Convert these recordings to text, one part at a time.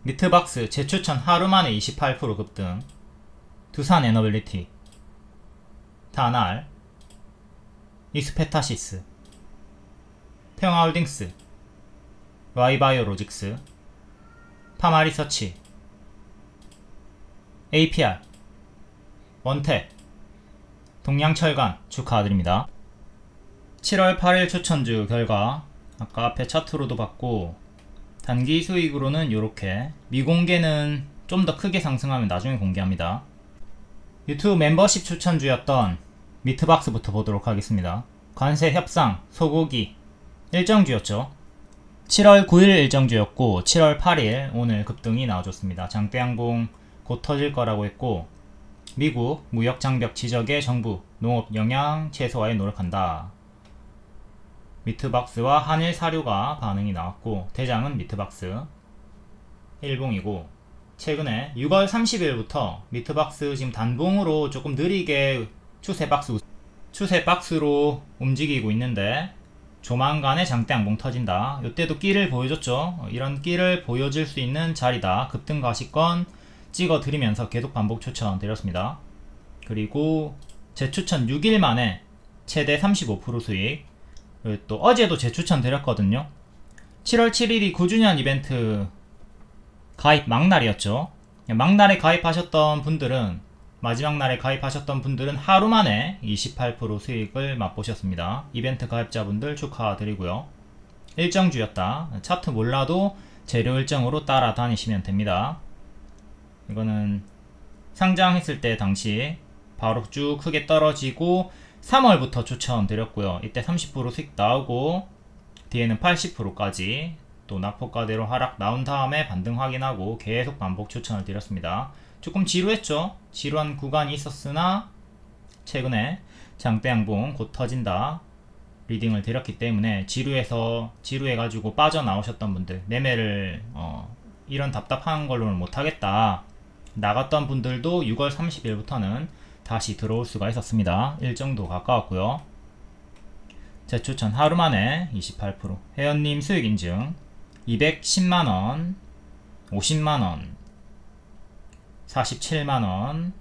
미트박스 재추천 하루만에 28% 급등, 두산 에너빌리티, 다날, 이스페타시스, 평화홀딩스, Y바이오로직스, 파마리서치, APR, 원택, 동양철강 축하드립니다. 7월 8일 추천주 결과 아까 앞에 차트로도 봤고, 단기 수익으로는 이렇게, 미공개는 좀 더 크게 상승하면 나중에 공개합니다. 유튜브 멤버십 추천주였던 미트박스부터 보도록 하겠습니다. 관세 협상 소고기 일정주였죠. 7월 9일 일정주였고 7월 8일 오늘 급등이 나와줬습니다. 장대양봉 곧 터질 거라고 했고, 미국 무역장벽 지적에 정부 농업 영양 최소화에 노력한다. 미트박스와 한일사료가 반응이 나왔고, 대장은 미트박스 일봉이고, 최근에 6월 30일부터 미트박스 지금 단봉으로 조금 느리게 추세박스로 움직이고 있는데, 조만간에 장대양봉 터진다. 이때도 끼를 보여줬죠. 이런 끼를 보여줄 수 있는 자리다. 급등 가시권 찍어 드리면서 계속 반복 추천 드렸습니다. 그리고 재추천 6일 만에 최대 35% 수익. 또 어제도 재추천 드렸거든요. 7월 7일이 9주년 이벤트 가입 막날이었죠. 막날에 가입하셨던 분들은, 마지막 날에 가입하셨던 분들은 하루 만에 28% 수익을 맛보셨습니다. 이벤트 가입자분들 축하드리고요. 일정주였다. 차트 몰라도 재료 일정으로 따라다니시면 됩니다. 이거는 상장했을 때 당시 바로 쭉 크게 떨어지고 3월부터 추천드렸고요. 이때 30% 수익 나오고 뒤에는 80%까지 또 낙폭가대로 하락 나온 다음에 반등 확인하고 계속 반복 추천을 드렸습니다. 조금 지루했죠. 지루한 구간이 있었으나 최근에 장대양봉 곧 터진다 리딩을 드렸기 때문에, 지루해가지고 빠져나오셨던 분들, 매매를 이런 답답한 걸로는 못하겠다 나갔던 분들도 6월 30일부터는 다시 들어올 수가 있었습니다. 일정도 가까웠고요. 재추천 하루만에 28%. 회원님 수익인증 210만원, 50만원, 47만원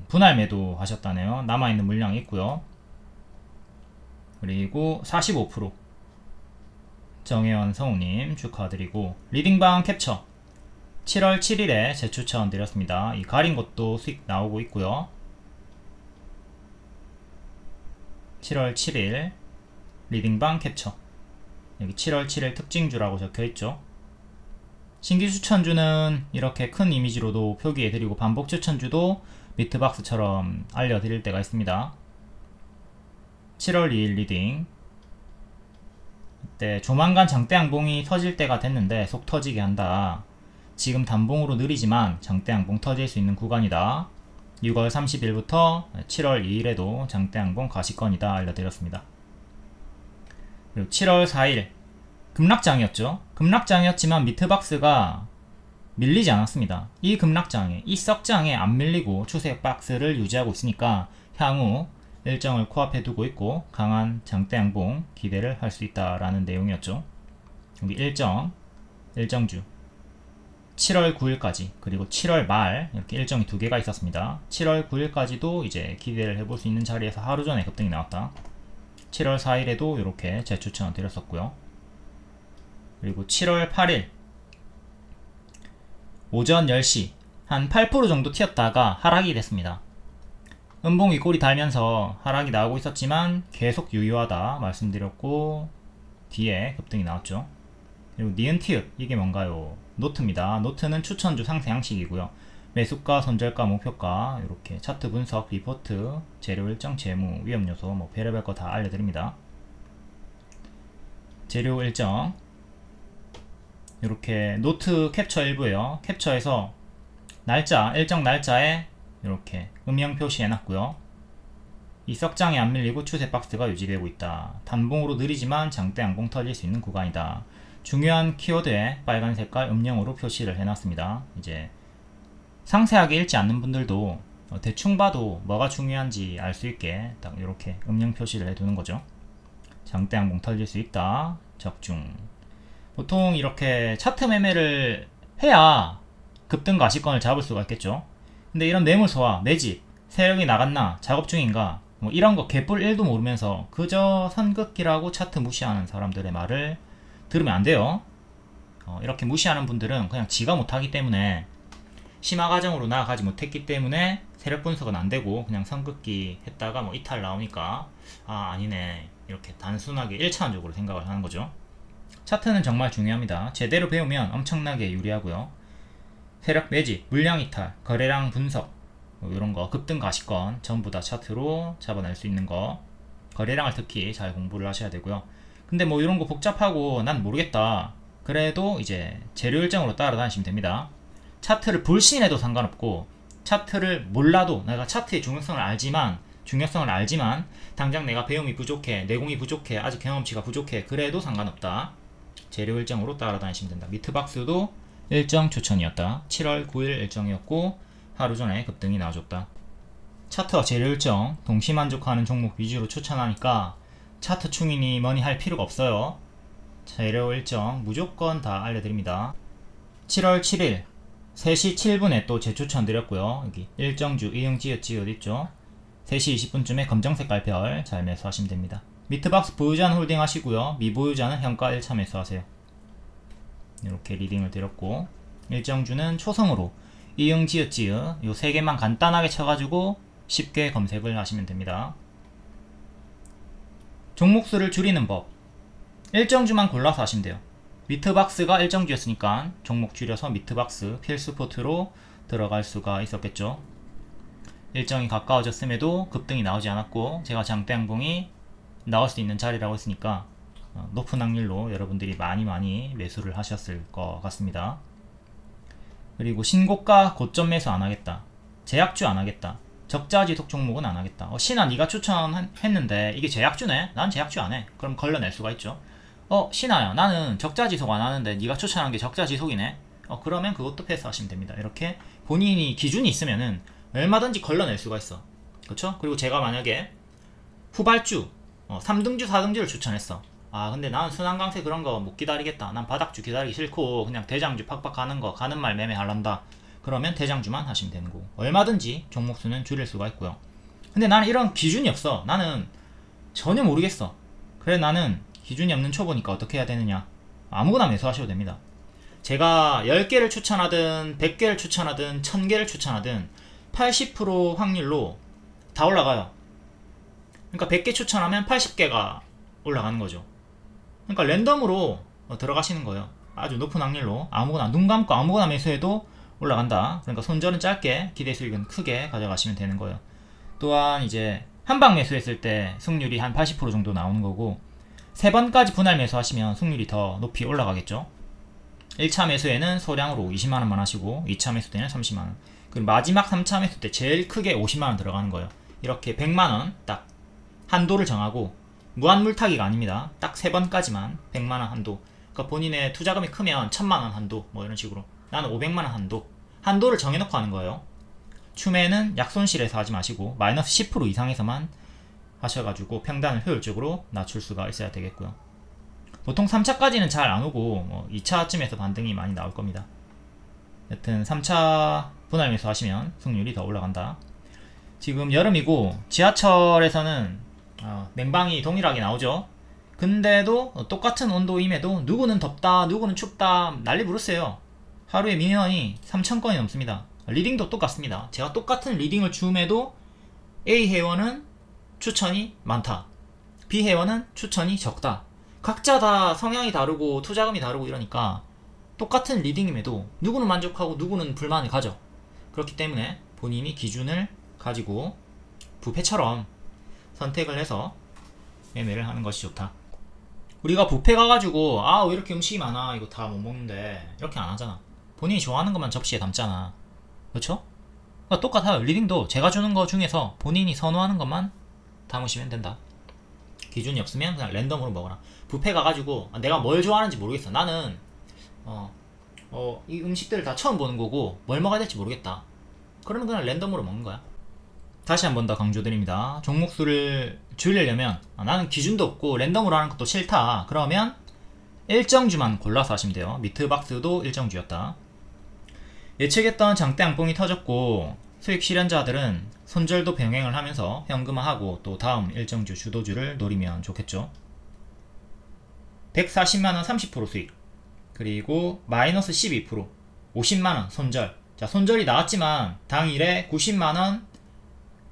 분할 매도 하셨다네요. 남아있는 물량이 있고요. 그리고 45% 정혜원 성우님 축하드리고, 리딩방 캡처 7월 7일에 재추천 드렸습니다. 이 가린 것도 수익 나오고 있고요. 7월 7일 리딩방 캡처, 여기 7월 7일 특징주라고 적혀있죠. 신규 추천주는 이렇게 큰 이미지로도 표기해드리고, 반복 추천주도 미트박스처럼 알려드릴 때가 있습니다. 7월 2일 리딩, 이때 조만간 장대양봉이 터질 때가 됐는데 속 터지게 한다. 지금 단봉으로 느리지만 장대양봉 터질 수 있는 구간이다. 6월 30일부터 7월 2일에도 장대양봉 가시권이다 알려드렸습니다. 그리고 7월 4일 급락장이었죠. 급락장이었지만 미트박스가 밀리지 않았습니다. 이 급락장에, 이 썩장에 안 밀리고 추세 박스를 유지하고 있으니까 향후 일정을 코앞에 두고 있고 강한 장대양봉 기대를 할 수 있다라는 내용이었죠. 여기 일정주 7월 9일까지 그리고 7월 말 이렇게 일정이 두 개가 있었습니다. 7월 9일까지도 이제 기대를 해볼 수 있는 자리에서 하루 전에 급등이 나왔다. 7월 4일에도 이렇게 재추천 드렸었고요. 그리고 7월 8일 오전 10시 한 8% 정도 튀었다가 하락이 됐습니다. 음봉 윗골이 달면서 하락이 나오고 있었지만 계속 유효하다 말씀드렸고, 뒤에 급등이 나왔죠. 그리고 니은티읕, 이게 뭔가요? 노트입니다. 노트는 추천주 상세 양식이고요. 매수가, 손절가, 목표가, 이렇게 차트 분석, 리포트, 재료 일정, 재무, 위험 요소, 뭐 별의별 거 다 알려드립니다. 재료 일정, 이렇게 노트 캡처 일부예요. 캡처해서 날짜, 일정 날짜에 이렇게 음영 표시해놨고요. 이 썩장이 안 밀리고 추세 박스가 유지되고 있다. 단봉으로 느리지만 장대양봉 터질 수 있는 구간이다. 중요한 키워드에 빨간 색깔 음영으로 표시를 해놨습니다. 이제 상세하게 읽지 않는 분들도 대충 봐도 뭐가 중요한지 알 수 있게 딱 이렇게 음영 표시를 해두는 거죠. 장대양봉 터질 수 있다. 적중. 보통 이렇게 차트 매매를 해야 급등 가시권을 잡을 수가 있겠죠. 근데 이런 매물소와 매집, 세력이 나갔나, 작업 중인가, 뭐 이런 거 개뿔 1도 모르면서 그저 선긋기라고 차트 무시하는 사람들의 말을 들으면 안 돼요. 이렇게 무시하는 분들은 그냥 지가 못하기 때문에, 심화 과정으로 나아가지 못했기 때문에 세력 분석은 안 되고 그냥 선긋기 했다가 뭐 이탈 나오니까 아니네, 이렇게 단순하게 1차원적으로 생각을 하는 거죠. 차트는 정말 중요합니다. 제대로 배우면 엄청나게 유리하고요. 세력 매집, 물량 이탈, 거래량 분석, 뭐 이런 거, 급등 가시권 전부 다 차트로 잡아낼 수 있는 거, 거래량을 특히 잘 공부를 하셔야 되고요. 근데 뭐 이런 거 복잡하고 난 모르겠다, 그래도 이제 재료 일정으로 따라다니시면 됩니다. 차트를 불신해도 상관없고, 차트를 몰라도, 내가 차트의 중요성을 알지만 당장 내가 배움이 부족해, 내공이 부족해, 아직 경험치가 부족해, 그래도 상관없다. 재료 일정으로 따라다니시면 된다. 미트박스도 일정 추천이었다. 7월 9일 일정이었고 하루 전에 급등이 나와줬다. 차트와 재료 일정 동시 만족하는 종목 위주로 추천하니까 차트 충이니 뭐니 할 필요가 없어요. 재료 일정 무조건 다 알려드립니다. 7월 7일 3시 7분에 또 재추천 드렸고요. 여기 일정주 이응지읒 있죠. 3시 20분쯤에 검정색 깔별 잘 매수하시면 됩니다. 미트박스 보유자는 홀딩 하시고요. 미보유자는 현가 1차 매수하세요. 이렇게 리딩을 드렸고, 일정주는 초성으로 이응지읒 요 3개만 간단하게 쳐가지고 쉽게 검색을 하시면 됩니다. 종목수를 줄이는 법, 일정주만 골라서 하시면 돼요. 미트박스가 일정주였으니까 종목 줄여서 미트박스 필수포트로 들어갈 수가 있었겠죠. 일정이 가까워졌음에도 급등이 나오지 않았고, 제가 장대양봉이 나올 수 있는 자리라고 했으니까 높은 확률로 여러분들이 많이 매수를 하셨을 것 같습니다. 그리고 신고가 고점 매수 안하겠다, 제약주 안하겠다, 적자지속 종목은 안하겠다. 신아 네가 추천했는데 이게 제약주네? 난 제약주 안해. 그럼 걸러낼 수가 있죠. 신아야, 나는 적자지속 안하는데 네가 추천한 게 적자지속이네? 그러면 그것도 패스하시면 됩니다. 이렇게 본인이 기준이 있으면은 얼마든지 걸러낼 수가 있어. 그렇죠? 그리고 제가 만약에 후발주 3등주 4등주를 추천했어. 근데 나는 순환강세 그런 거 못 기다리겠다, 난 바닥주 기다리기 싫고 그냥 대장주 팍팍 가는 거, 가는 말 매매하란다, 그러면 대장주만 하시면 되는 거고, 얼마든지 종목수는 줄일 수가 있고요. 근데 나는 이런 기준이 없어, 나는 전혀 모르겠어, 그래 나는 기준이 없는 초보니까 어떻게 해야 되느냐, 아무거나 매수하셔도 됩니다. 제가 10개를 추천하든 100개를 추천하든 1000개를 추천하든 80% 확률로 다 올라가요. 그러니까 100개 추천하면 80개가 올라가는 거죠. 그러니까 랜덤으로 들어가시는 거예요. 아주 높은 확률로 아무거나, 눈 감고 아무거나 매수해도 올라간다. 그러니까 손절은 짧게, 기대 수익은 크게 가져가시면 되는 거예요. 또한 이제 한방 매수했을 때 승률이 한 80% 정도 나오는 거고, 3번까지 분할 매수하시면 승률이 더 높이 올라가겠죠. 1차 매수에는 소량으로 20만원만 하시고 2차 매수 때는 30만원, 그리고 마지막 3차 매수 때 제일 크게 50만원 들어가는 거예요. 이렇게 100만원 딱 한도를 정하고, 무한 물타기가 아닙니다. 딱 3번까지만 100만원 한도. 그러니까 본인의 투자금이 크면 1000만원 한도, 뭐 이런 식으로. 나는 500만원 한도를 정해놓고 하는 거예요. 추매는 약손실에서 하지 마시고 마이너스 10% 이상에서만 하셔가지고 평단을 효율적으로 낮출 수가 있어야 되겠고요. 보통 3차까지는 잘 안오고 2차쯤에서 반등이 많이 나올 겁니다. 여튼 3차 분할 매수 하시면 승률이 더 올라간다. 지금 여름이고 지하철에서는 냉방이 동일하게 나오죠. 근데도 똑같은 온도임에도 누구는 덥다, 누구는 춥다 난리 부르세요. 하루에 민원이 3000건이 넘습니다. 리딩도 똑같습니다. 제가 똑같은 리딩을 줌에도 A 회원은 추천이 많다, B 회원은 추천이 적다. 각자 다 성향이 다르고 투자금이 다르고 이러니까 똑같은 리딩임에도 누구는 만족하고 누구는 불만을 가져. 그렇기 때문에 본인이 기준을 가지고 부패처럼 선택을 해서 매매를 하는 것이 좋다. 우리가 뷔페 가가지고 왜 이렇게 음식이 많아, 이거 다 못 먹는데, 이렇게 안 하잖아. 본인이 좋아하는 것만 접시에 담잖아. 그렇죠? 그러니까 똑같아요. 리딩도 제가 주는 거 중에서 본인이 선호하는 것만 담으시면 된다. 기준이 없으면 그냥 랜덤으로 먹어라. 뷔페 가가지고 내가 뭘 좋아하는지 모르겠어, 나는 이 음식들을 다 처음 보는 거고 뭘 먹어야 될지 모르겠다, 그러면 그냥 랜덤으로 먹는 거야. 다시 한 번 더 강조드립니다. 종목수를 줄이려면 나는 기준도 없고 랜덤으로 하는 것도 싫다, 그러면 일정주만 골라서 하시면 돼요. 미트박스도 일정주였다. 예측했던 장대 양봉이 터졌고 수익 실현자들은 손절도 병행을 하면서 현금화하고 또 다음 일정주 주도주를 노리면 좋겠죠. 140만원 30% 수익, 그리고 마이너스 12% 50만원 손절. 자, 손절이 나왔지만 당일에 90만원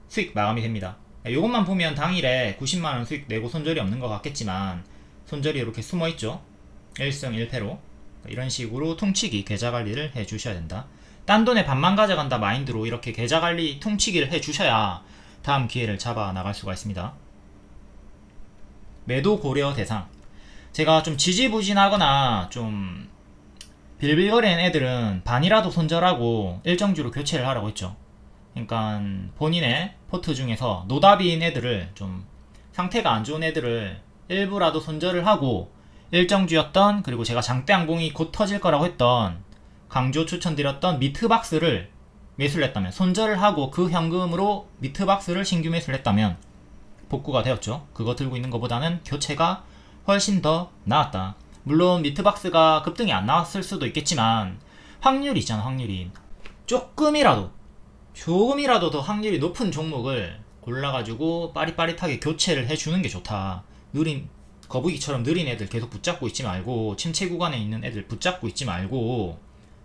수익 마감이 됩니다. 이것만 보면 당일에 90만원 수익 내고 손절이 없는 것 같겠지만 손절이 이렇게 숨어있죠. 1승 1패로 이런 식으로 퉁치기 계좌관리를 해주셔야 된다. 딴 돈에 반만 가져간다 마인드로 이렇게 계좌관리 퉁치기를 해주셔야 다음 기회를 잡아 나갈 수가 있습니다. 매도 고려 대상, 제가 좀 지지부진하거나 좀 빌빌거리는 애들은 반이라도 손절하고 일정주로 교체를 하라고 했죠. 그러니까 본인의 포트 중에서 노답인 애들을, 좀 상태가 안 좋은 애들을 일부라도 손절을 하고 일정주였던, 그리고 제가 장대 양봉이 곧 터질 거라고 했던 강조 추천드렸던 미트박스를 매수를 했다면, 손절을 하고 그 현금으로 미트박스를 신규 매수를 했다면 복구가 되었죠. 그거 들고 있는 것보다는 교체가 훨씬 더 나았다. 물론 미트박스가 급등이 안 나왔을 수도 있겠지만 확률이 있잖아. 확률이 조금이라도 더 확률이 높은 종목을 골라가지고 빠릿빠릿하게 교체를 해주는 게 좋다. 거북이처럼 느린 애들 계속 붙잡고 있지 말고, 침체 구간에 있는 애들 붙잡고 있지 말고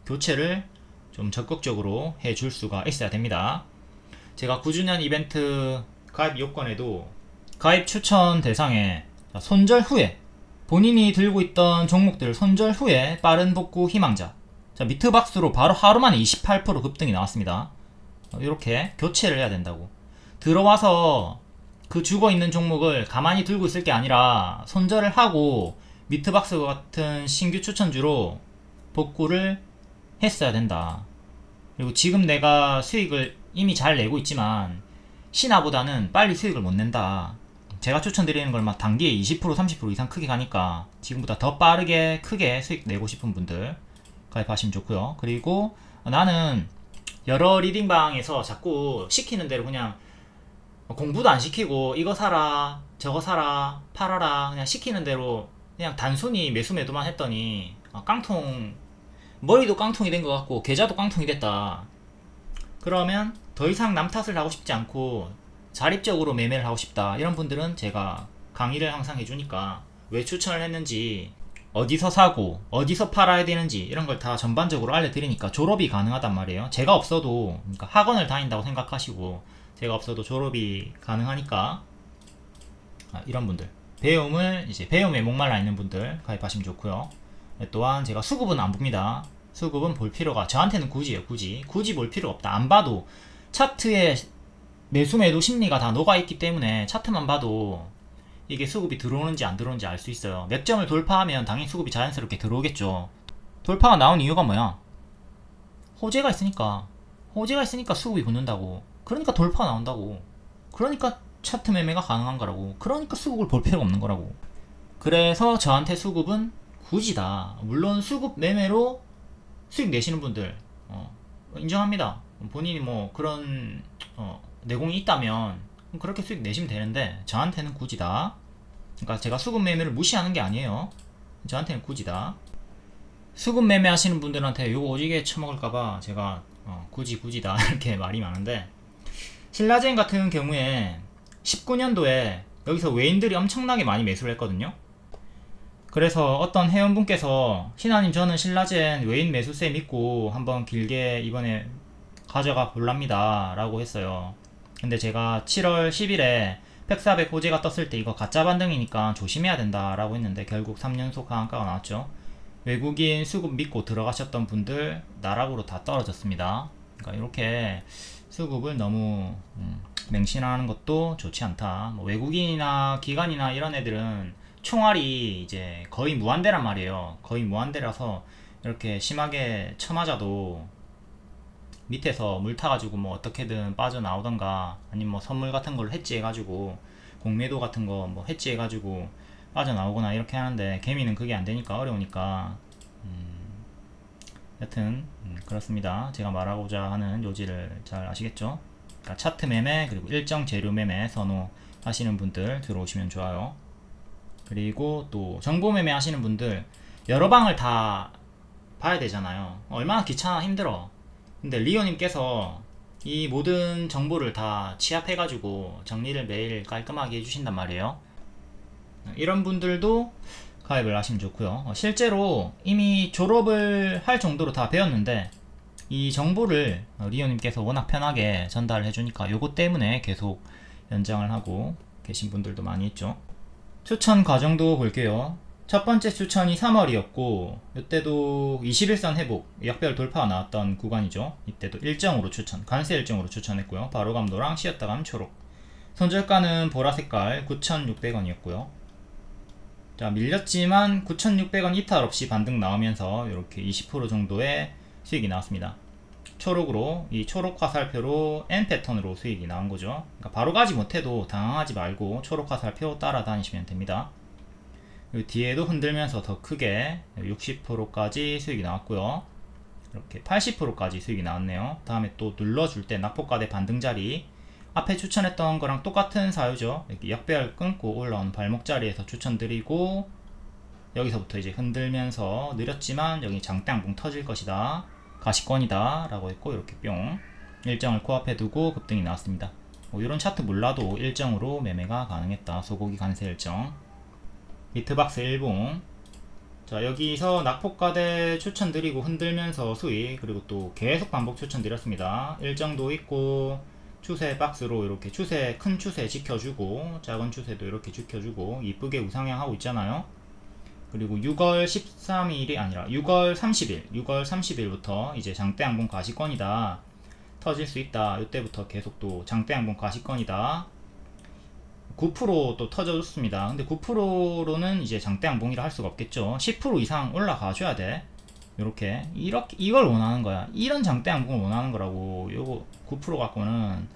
교체를 좀 적극적으로 해줄 수가 있어야 됩니다. 제가 9주년 이벤트 가입 요건에도 가입 추천 대상에 손절 후에 본인이 들고 있던 종목들 손절 후에 빠른 복구 희망자, 자, 미트박스로 바로 하루 만에 28% 급등이 나왔습니다. 이렇게 교체를 해야 된다고. 들어와서 그 죽어있는 종목을 가만히 들고 있을 게 아니라 손절을 하고 미트박스 같은 신규 추천주로 복구를 했어야 된다. 그리고 지금 내가 수익을 이미 잘 내고 있지만 신화보다는 빨리 수익을 못 낸다. 제가 추천드리는 걸 막 단기에 20% 30% 이상 크게 가니까 지금보다 더 빠르게 크게 수익 내고 싶은 분들 가입하시면 좋고요. 그리고 나는 여러 리딩방에서 자꾸 시키는 대로 그냥 공부도 안 시키고 이거 사라 저거 사라 팔아라 그냥 시키는 대로 그냥 단순히 매수 매도만 했더니 머리도 깡통이 된 것 같고 계좌도 깡통이 됐다. 그러면 더 이상 남 탓을 하고 싶지 않고 자립적으로 매매를 하고 싶다, 이런 분들은 제가 강의를 항상 해주니까 왜 추천을 했는지, 어디서 사고 어디서 팔아야 되는지 이런 걸 다 전반적으로 알려드리니까 졸업이 가능하단 말이에요. 제가 없어도, 그러니까 학원을 다닌다고 생각하시고 제가 없어도 졸업이 가능하니까 이런 분들, 배움에 목말라 있는 분들 가입하시면 좋고요. 또한 제가 수급은 안 봅니다. 수급은 볼 필요가, 저한테는 굳이 볼 필요가 없다. 안 봐도 차트에 매수 매도 심리가 다 녹아있기 때문에 차트만 봐도 이게 수급이 들어오는지 안 들어오는지 알 수 있어요. 맥점을 돌파하면 당연히 수급이 자연스럽게 들어오겠죠. 돌파가 나온 이유가 뭐야? 호재가 있으니까 수급이 붙는다고. 그러니까 돌파가 나온다고. 그러니까 차트 매매가 가능한 거라고. 그러니까 수급을 볼 필요가 없는 거라고. 그래서 저한테 수급은 굳이다. 물론 수급 매매로 수익 내시는 분들 인정합니다. 본인이 뭐 그런 내공이 있다면 그렇게 수익 내시면 되는데 저한테는 굳이다. 그러니까 제가 수급 매매를 무시하는 게 아니에요. 저한테는 굳이다. 수급 매매 하시는 분들한테 요거 오지게 처먹을까봐 제가 굳이다 이렇게 말이 많은데, 신라젠 같은 경우에 19년도에 여기서 외인들이 엄청나게 많이 매수를 했거든요. 그래서 어떤 회원분께서 신하님 저는 신라젠 외인 매수세 믿고 한번 길게 이번에 가져가 볼랍니다 라고 했어요. 근데 제가 7월 10일에 팩400 호재가 떴을 때 이거 가짜 반등이니까 조심해야 된다 라고 했는데 결국 3연속 하한가가 나왔죠. 외국인 수급 믿고 들어가셨던 분들 나락으로 다 떨어졌습니다. 그러니까 이렇게 수급을 너무 맹신하는 것도 좋지 않다. 뭐 외국인이나 기관이나 이런 애들은 총알이 이제 거의 무한대란 말이에요. 거의 무한대라서 이렇게 심하게 쳐맞아도 밑에서 물 타가지고 뭐 어떻게든 빠져나오던가, 아니면 뭐 선물 같은 걸 해지해가지고 공매도 같은 거 뭐 해지해가지고 빠져나오거나 이렇게 하는데, 개미는 그게 안되니까 어려우니까 여튼 그렇습니다. 제가 말하고자 하는 요지를 잘 아시겠죠? 그러니까 차트 매매 그리고 일정 재료 매매 선호하시는 분들 들어오시면 좋아요. 그리고 또 정보 매매 하시는 분들 여러 방을 다 봐야 되잖아요. 얼마나 귀찮아 힘들어. 근데 리오님께서 이 모든 정보를 다 취합해 가지고 정리를 매일 깔끔하게 해주신단 말이에요. 이런 분들도 가입을 하시면 좋고요. 실제로 이미 졸업을 할 정도로 다 배웠는데 이 정보를 리오님께서 워낙 편하게 전달을 해주니까 요거 때문에 계속 연장을 하고 계신 분들도 많이 있죠. 추천 과정도 볼게요. 첫 번째 추천이 3월이었고 이때도 21선 회복 역별 돌파가 나왔던 구간이죠. 이때도 일정으로 추천, 관세 일정으로 추천했고요. 바로 감 노랑, 쉬었다 감 초록. 손절가는 보라 색깔 9,600원이었고요. 자, 밀렸지만 9,600원 이탈 없이 반등 나오면서 이렇게 20% 정도의 수익이 나왔습니다. 초록으로, 이 초록 화살표로 N 패턴으로 수익이 나온 거죠. 그러니까 바로 가지 못해도 당황하지 말고 초록 화살표 따라다니시면 됩니다. 뒤에도 흔들면서 더 크게 60%까지 수익이 나왔고요. 이렇게 80%까지 수익이 나왔네요. 다음에 또 눌러줄 때 낙폭과대 반등자리, 앞에 추천했던 거랑 똑같은 사유죠. 이렇게 역배열 끊고 올라온 발목자리에서 추천드리고 여기서부터 이제 흔들면서 느렸지만 여기 장대양봉 터질 것이다, 가시권이다 라고 했고 이렇게 뿅 일정을 코앞에 두고 급등이 나왔습니다. 이런 차트 몰라도 일정으로 매매가 가능했다. 소고기 관세 일정. 비트박스 일봉. 자, 여기서 낙폭과대 추천드리고 흔들면서 수익, 그리고 또 계속 반복 추천드렸습니다. 일정도 있고 추세 박스로 이렇게 추세, 큰 추세 지켜주고 작은 추세도 이렇게 지켜주고 이쁘게 우상향 하고 있잖아요. 그리고 6월 13일이 아니라 6월 30일부터 이제 장대양봉 가시권이다, 터질 수 있다. 이때부터 계속 또 장대양봉 가시권이다, 9% 또 터져줬습니다. 근데 9%로는 이제 장대양봉이라 할 수가 없겠죠. 10% 이상 올라가줘야 돼. 이렇게 이걸 원하는 거야. 이런 장대양봉을 원하는 거라고. 요거 9% 갖고는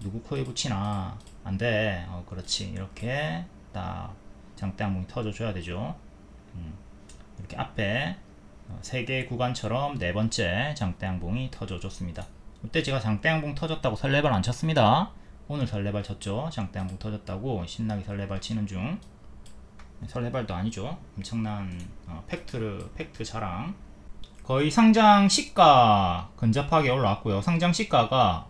누구 코에 붙이나 안돼. 그렇지. 이렇게 딱 장대양봉이 터져줘야 되죠. 이렇게 앞에 3개 구간처럼 네 번째 장대양봉이 터져줬습니다. 이때 제가 장대양봉 터졌다고 설레발 안 쳤습니다. 오늘 설레발 쳤죠. 장대양봉 터졌다고 신나게 설레발 치는 중. 설레발도 아니죠. 엄청난 팩트 자랑. 거의 상장 시가 근접하게 올라왔고요. 상장 시가가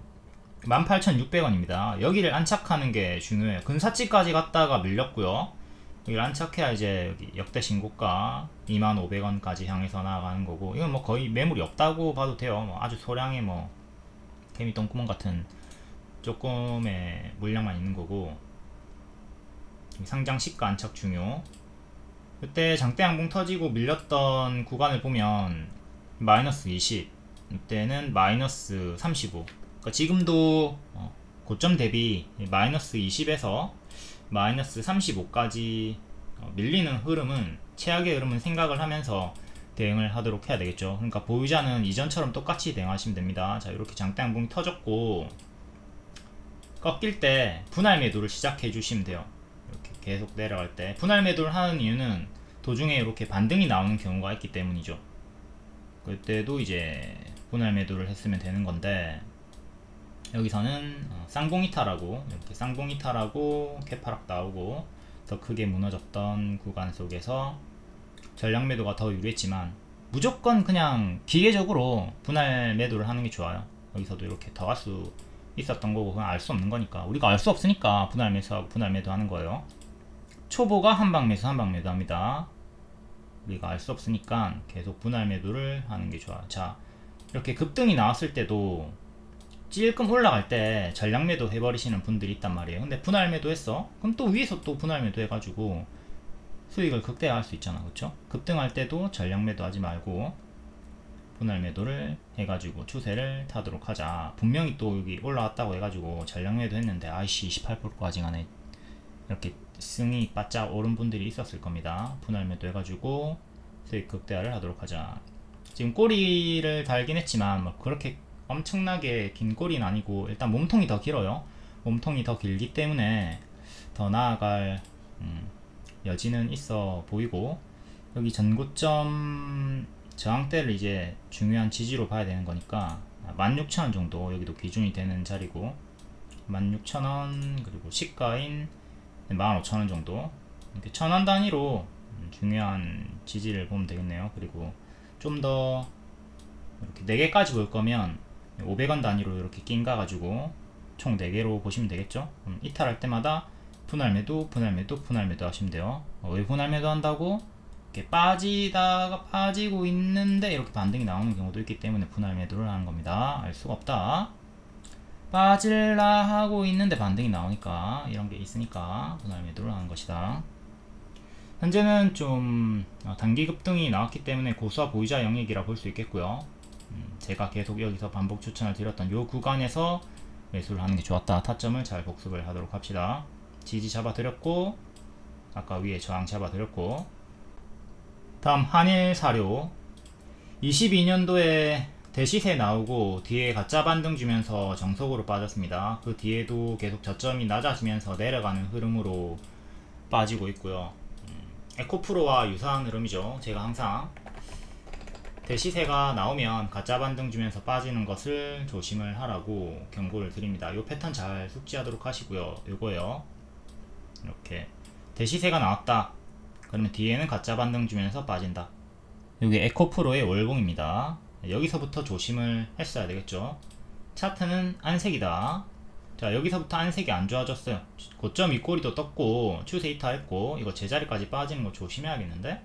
18,600원입니다. 여기를 안착하는 게 중요해요. 근사치까지 갔다가 밀렸고요. 여기를 안착해야 이제 여기 역대 신고가 25,000원까지 향해서 나아가는 거고, 이건 뭐 거의 매물이 없다고 봐도 돼요. 뭐 아주 소량의 뭐 개미 똥구멍 같은 조금의 물량만 있는 거고, 상장 시가 안착 중요. 그때 장대양봉 터지고 밀렸던 구간을 보면 마이너스 20, 이때는 마이너스 35. 그러니까 지금도 고점 대비 마이너스 20에서 마이너스 35까지 밀리는 흐름은, 최악의 흐름은 생각을 하면서 대응을 하도록 해야 되겠죠. 그러니까 보유자는 이전처럼 똑같이 대응하시면 됩니다. 자, 이렇게 장대양봉이 터졌고 꺾일 때 분할 매도를 시작해 주시면 돼요. 이렇게 계속 내려갈 때 분할 매도를 하는 이유는 도중에 이렇게 반등이 나오는 경우가 있기 때문이죠. 그때도 이제 분할 매도를 했으면 되는 건데, 여기서는 쌍봉이탈하고 이렇게 쌍봉이탈하고 캐파락 나오고 더 크게 무너졌던 구간 속에서 전량 매도가 더 유리했지만 무조건 그냥 기계적으로 분할 매도를 하는 게 좋아요. 여기서도 이렇게 더 갈 수 있었던 거고, 그냥 알 수 없는 거니까, 우리가 알 수 없으니까 분할 매수하고 분할 매도 하는 거예요. 초보가 한방 매수 한방 매도 합니다. 우리가 알 수 없으니까 계속 분할 매도를 하는 게 좋아요. 자, 이렇게 급등이 나왔을 때도 찔끔 올라갈 때 전량 매도 해버리시는 분들이 있단 말이에요. 근데 분할 매도 했어? 그럼 또 위에서 또 분할 매도 해가지고 수익을 극대화할 수 있잖아. 그쵸? 급등할 때도 전량 매도 하지 말고 분할 매도를 해가지고 추세를 타도록 하자. 분명히 또 여기 올라왔다고 해가지고 전량 매도 했는데 아이씨 28%까지 가네, 이렇게 승이 바짝 오른 분들이 있었을 겁니다. 분할 매도 해가지고 수익 극대화를 하도록 하자. 지금 꼬리를 달긴 했지만 뭐 그렇게 엄청나게 긴 꼬리는 아니고, 일단 몸통이 더 길어요. 몸통이 더 길기 때문에 더 나아갈 여지는 있어 보이고, 여기 전고점 저항대를 이제 중요한 지지로 봐야 되는 거니까 16,000원 정도 여기도 기준이 되는 자리고, 16,000원 그리고 시가인 15,000원 정도 이렇게 1000원 단위로 중요한 지지를 보면 되겠네요. 그리고 좀 더 이렇게 4개까지 볼 거면 500원 단위로 이렇게 낀가 가지고 총 4개로 보시면 되겠죠. 이탈할 때마다 분할 매도, 분할 매도, 분할 매도 하시면 돼요. 왜 분할 매도 한다고? 이렇게 빠지다가 빠지고 있는데 이렇게 반등이 나오는 경우도 있기 때문에 분할 매도를 하는 겁니다. 알 수가 없다. 빠질라 하고 있는데 반등이 나오니까 이런 게 있으니까 분할 매도를 하는 것이다. 현재는 좀 단기 급등이 나왔기 때문에 고수와 보유자 영역이라 볼 수 있겠고요. 제가 계속 여기서 반복 추천을 드렸던 요 구간에서 매수를 하는 게 좋았다. 타점을 잘 복습을 하도록 합시다. 지지 잡아 드렸고, 아까 위에 저항 잡아 드렸고, 다음 한일사료 22년도에 대시세 나오고 뒤에 가짜 반등 주면서 정석으로 빠졌습니다. 그 뒤에도 계속 저점이 낮아지면서 내려가는 흐름으로 빠지고 있고요. 에코프로와 유사한 흐름이죠. 제가 항상 대시세가 나오면 가짜 반등 주면서 빠지는 것을 조심을 하라고 경고를 드립니다. 이 패턴 잘 숙지하도록 하시고요. 요거요. 이렇게 대시세가 나왔다. 그러면 뒤에는 가짜 반등 주면서 빠진다. 여기 에코프로의 월봉입니다. 여기서부터 조심을 했어야 되겠죠. 차트는 안색이다. 자, 여기서부터 안색이 안 좋아졌어요. 고점 윗꼬리도 떴고 추세 이탈했고 이거 제자리까지 빠지는 거 조심해야겠는데,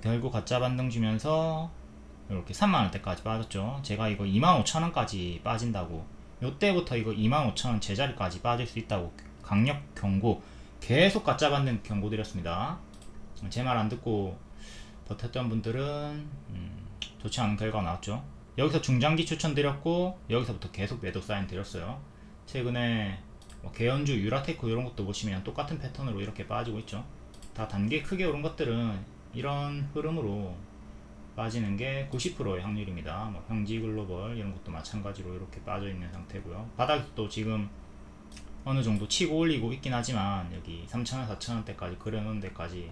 결국 가짜 반등 주면서 이렇게 3만원대까지 빠졌죠. 제가 이거 25,000원까지 빠진다고, 요때부터 이거 25,000원 제자리까지 빠질 수 있다고 강력 경고, 계속 가짜 반등 경고 드렸습니다. 제 말 안 듣고 버텼던 분들은 좋지 않은 결과가 나왔죠. 여기서 중장기 추천드렸고 여기서부터 계속 매도 사인 드렸어요. 최근에 개연주, 유라테크 이런 것도 보시면 똑같은 패턴으로 이렇게 빠지고 있죠. 다 단계 크게 오른 것들은 이런 흐름으로 빠지는 게 90%의 확률입니다. 형지글로벌 이런 것도 마찬가지로 이렇게 빠져 있는 상태고요. 바닥도 지금 어느 정도 치고 올리고 있긴 하지만 여기 3,000원, 4,000원대까지 그려놓은 데까지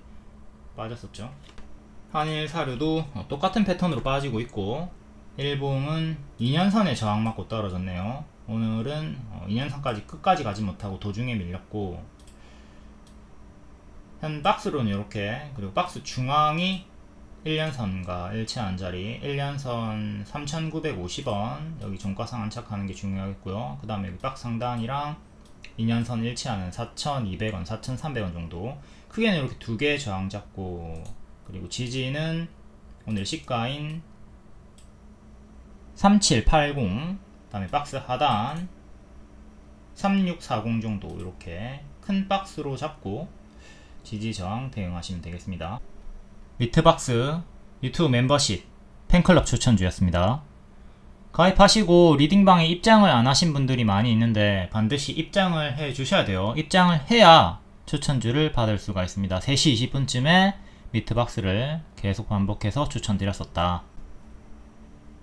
빠졌었죠. 한일사료도 똑같은 패턴으로 빠지고 있고, 일봉은 2년선에 저항 맞고 떨어졌네요. 오늘은 2년선까지 끝까지 가지 못하고 도중에 밀렸고, 현 박스로는 이렇게, 그리고 박스 중앙이 1년선과 일치하는 자리, 1년선 3,950원, 여기 종가상 안착하는 게 중요하겠고요. 그 다음에 여기 박스 상단이랑 2년선 일치하는 4,200원, 4,300원 정도, 크게는 이렇게 두 개 저항 잡고, 그리고 지지는 오늘 시가인 3780, 그 다음에 박스 하단 3640 정도 이렇게 큰 박스로 잡고 지지 저항 대응하시면 되겠습니다. 미트박스 유튜브 멤버십 팬클럽 추천주였습니다. 가입하시고 리딩방에 입장을 안 하신 분들이 많이 있는데 반드시 입장을 해 주셔야 돼요. 입장을 해야 추천주를 받을 수가 있습니다. 3시 20분쯤에 미트박스를 계속 반복해서 추천드렸었다.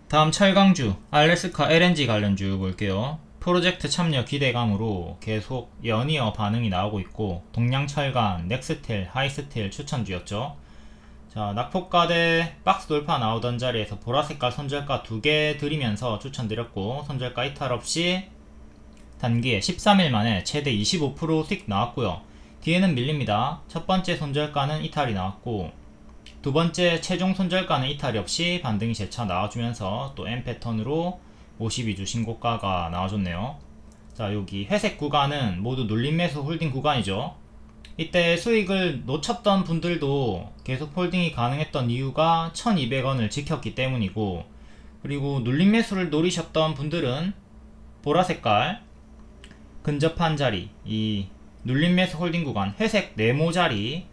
다음 철강주 알래스카 LNG 관련주 볼게요. 프로젝트 참여 기대감으로 계속 연이어 반응이 나오고 있고, 동양철강, 넥스틸, 하이스틸 추천주였죠. 자, 낙폭가대 박스 돌파 나오던 자리에서 보라색깔 손절가 2개 드리면서 추천드렸고, 손절가 이탈 없이 단기에 13일 만에 최대 25%씩 나왔고요. 뒤에는 밀립니다. 첫 번째 손절가는 이탈이 나왔고, 두 번째 최종 손절가는 이탈이 없이 반등이 재차 나와주면서 또 M 패턴으로 52주 신고가가 나와줬네요. 자, 여기 회색 구간은 모두 눌림 매수 홀딩 구간이죠. 이때 수익을 놓쳤던 분들도 계속 홀딩이 가능했던 이유가 1200원을 지켰기 때문이고, 그리고 눌림 매수를 노리셨던 분들은 보라색깔 근접한 자리, 이 눌림 매수 홀딩 구간 회색 네모 자리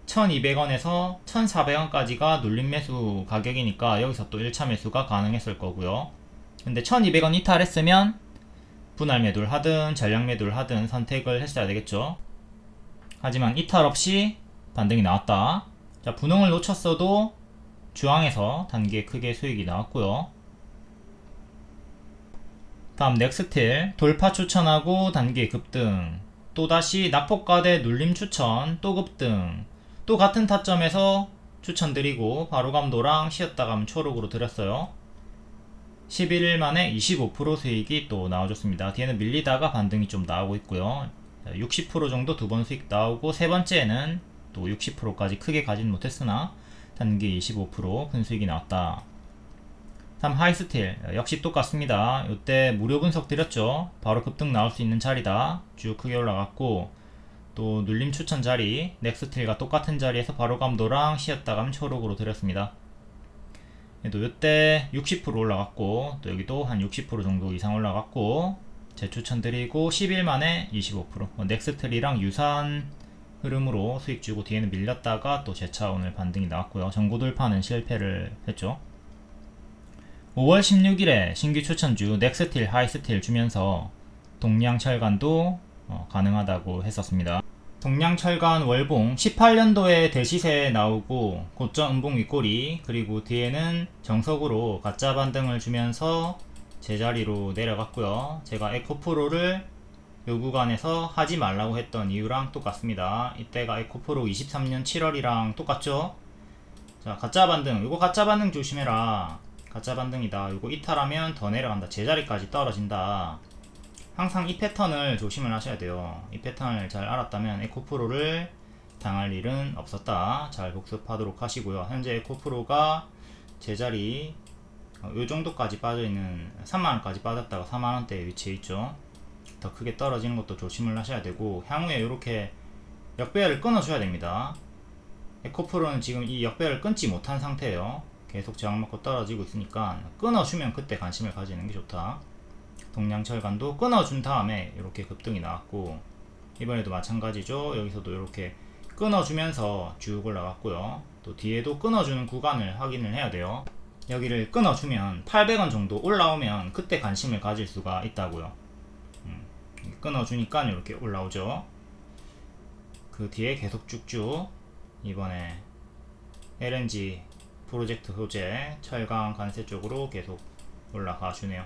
1200원에서 1400원까지가 눌림 매수 가격이니까 여기서 또 1차 매수가 가능했을 거고요. 근데 1200원 이탈했으면 분할 매도를 하든 전량 매도를 하든 선택을 했어야 되겠죠. 하지만 이탈 없이 반등이 나왔다. 자, 분홍을 놓쳤어도 주황에서 단기에 크게 수익이 나왔고요. 다음 넥스틸 돌파 추천하고 단기에 급등, 또다시 낙폭가대 눌림 추천, 또 급등, 또 같은 타점에서 추천드리고 바로감 노랑, 쉬었다감 초록으로 드렸어요. 11일 만에 25% 수익이 또 나와줬습니다. 뒤에는 밀리다가 반등이 좀 나오고 있고요. 60% 정도 두 번 수익 나오고, 세 번째는 또 60%까지 크게 가진 못했으나 단기 25% 순수익이 나왔다. 다음 하이스틸 역시 똑같습니다. 이때 무료 분석 드렸죠. 바로 급등 나올 수 있는 자리다. 쭉 크게 올라갔고, 또 눌림 추천 자리 넥스틸과 똑같은 자리에서 바로 감도랑 쉬었다 가면 초록으로 드렸습니다. 또 이때 60% 올라갔고, 또 여기도 한 60% 정도 이상 올라갔고, 재추천 드리고 10일 만에 25%. 넥스트리랑 유사한 흐름으로 수익 주고 뒤에는 밀렸다가 또 재차 오늘 반등이 나왔고요. 전고 돌파는 실패를 했죠. 5월 16일에 신규 추천주 넥스틸, 하이스틸 주면서 동양철간도 가능하다고 했었습니다. 동양철간 월봉 18년도에 대시세에 나오고 고점 음봉 윗꼬리, 그리고 뒤에는 정석으로 가짜 반등을 주면서 제자리로 내려갔고요. 제가 에코프로를 요 구간에서 하지 말라고 했던 이유랑 똑같습니다. 이때가 에코프로 23년 7월이랑 똑같죠. 자, 가짜 반등, 이거 가짜 반등 조심해라. 가짜 반등이다. 이거 이탈하면 더 내려간다. 제자리까지 떨어진다. 항상 이 패턴을 조심을 하셔야 돼요. 이 패턴을 잘 알았다면 에코프로를 당할 일은 없었다. 잘 복습하도록 하시고요. 현재 에코프로가 제자리 요 정도까지 빠져있는 3만원까지 빠졌다가 4만원대에 위치해 있죠. 더 크게 떨어지는 것도 조심을 하셔야 되고, 향후에 이렇게 역배열을 끊어줘야 됩니다. 에코프로는 지금 이 역배열을 끊지 못한 상태예요. 계속 저항 먹고 떨어지고 있으니까 끊어주면 그때 관심을 가지는 게 좋다. 동양철간도 끊어준 다음에 이렇게 급등이 나왔고, 이번에도 마찬가지죠. 여기서도 이렇게 끊어주면서 쭉 올라갔고요. 또 뒤에도 끊어주는 구간을 확인을 해야 돼요. 여기를 끊어주면 800원 정도 올라오면 그때 관심을 가질 수가 있다고요. 끊어주니까 이렇게 올라오죠. 그 뒤에 계속 쭉쭉 이번에 LNG 프로젝트 소재 철강 관세 쪽으로 계속 올라가 주네요.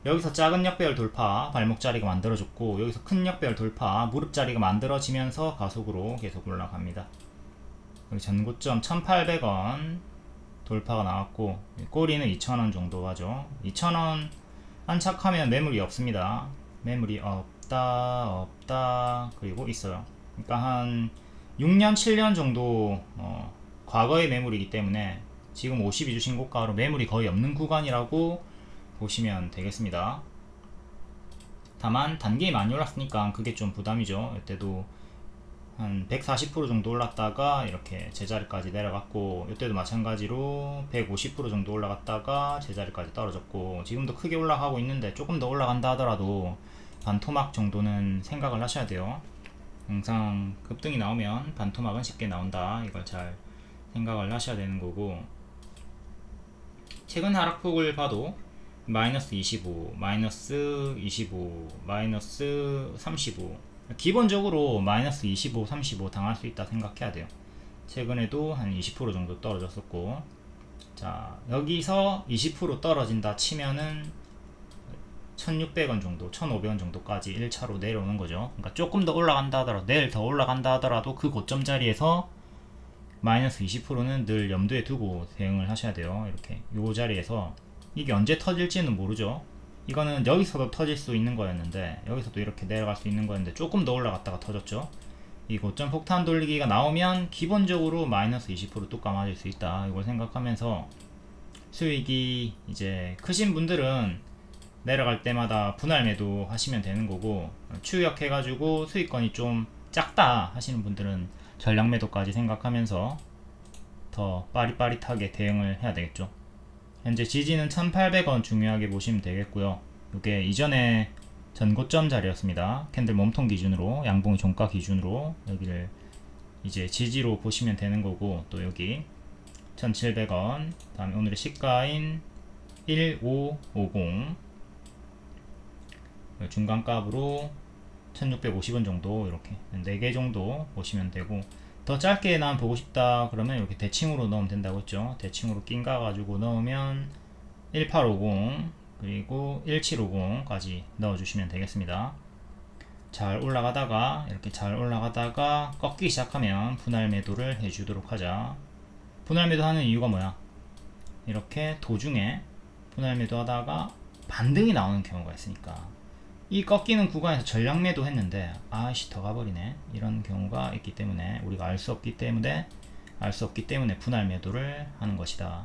여기서 작은 역배열 돌파 발목 자리가 만들어졌고, 여기서 큰 역배열 돌파 무릎 자리가 만들어지면서 가속으로 계속 올라갑니다. 여기 전고점 1800원 돌파가 나왔고, 꼬리는 2000원 정도 하죠. 2000원 안착하면 매물이 없습니다. 매물이 없다 그리고 있어요. 그러니까 한 6년 7년 정도 과거의 매물이기 때문에 지금 52주 신고가로 매물이 거의 없는 구간이라고 보시면 되겠습니다. 다만 단기에 많이 올랐으니까 그게 좀 부담이죠. 이때도 한 140% 정도 올랐다가 이렇게 제자리까지 내려갔고, 이때도 마찬가지로 150% 정도 올라갔다가 제자리까지 떨어졌고, 지금도 크게 올라가고 있는데 조금 더 올라간다 하더라도 반토막 정도는 생각을 하셔야 돼요. 항상 급등이 나오면 반토막은 쉽게 나온다. 이걸 잘 생각을 하셔야 되는 거고, 최근 하락폭을 봐도 마이너스 25, 마이너스 25, 마이너스 35, 기본적으로 마이너스 25, 35 당할 수 있다 생각해야 돼요. 최근에도 한 20% 정도 떨어졌었고, 자, 여기서 20% 떨어진다 치면은 1600원 정도, 1500원 정도까지 1차로 내려오는 거죠. 그러니까 조금 더 올라간다 하더라도, 내일 더 올라간다 하더라도 그 고점 자리에서 마이너스 20%는 늘 염두에 두고 대응을 하셔야 돼요. 이렇게 요 자리에서 이게 언제 터질지는 모르죠. 이거는 여기서도 터질 수 있는 거였는데, 여기서도 이렇게 내려갈 수 있는 거였는데 조금 더 올라갔다가 터졌죠. 이 고점 폭탄 돌리기가 나오면 기본적으로 마이너스 20% 뚜까 맞을 수 있다. 이걸 생각하면서 수익이 이제 크신 분들은 내려갈 때마다 분할 매도 하시면 되는 거고, 추격해 가지고 수익권이 좀 작다 하시는 분들은 전량 매도까지 생각하면서 더 빠릿빠릿하게 대응을 해야 되겠죠. 현재 지지는 1800원 중요하게 보시면 되겠고요. 이게 이전에 전고점 자리였습니다. 캔들 몸통 기준으로, 양봉이 종가 기준으로 여기를 이제 지지로 보시면 되는 거고, 또 여기 1700원, 다음에 오늘의 시가인 1550 중간값으로 1650원 정도, 이렇게 4개 정도 보시면 되고, 더 짧게 난 보고 싶다 그러면 이렇게 대칭으로 넣으면 된다고 했죠. 대칭으로 낀가 가지고 넣으면 1850 그리고 1750까지 넣어주시면 되겠습니다. 잘 올라가다가, 이렇게 잘 올라가다가 꺾기 시작하면 분할 매도를 해주도록 하자. 분할 매도 하는 이유가 뭐야? 이렇게 도중에 분할 매도 하다가 반등이 나오는 경우가 있으니까, 이 꺾이는 구간에서 전략 매도 했는데 아이씨 더 가버리네. 이런 경우가 있기 때문에 우리가 알 수 없기 때문에 분할 매도를 하는 것이다.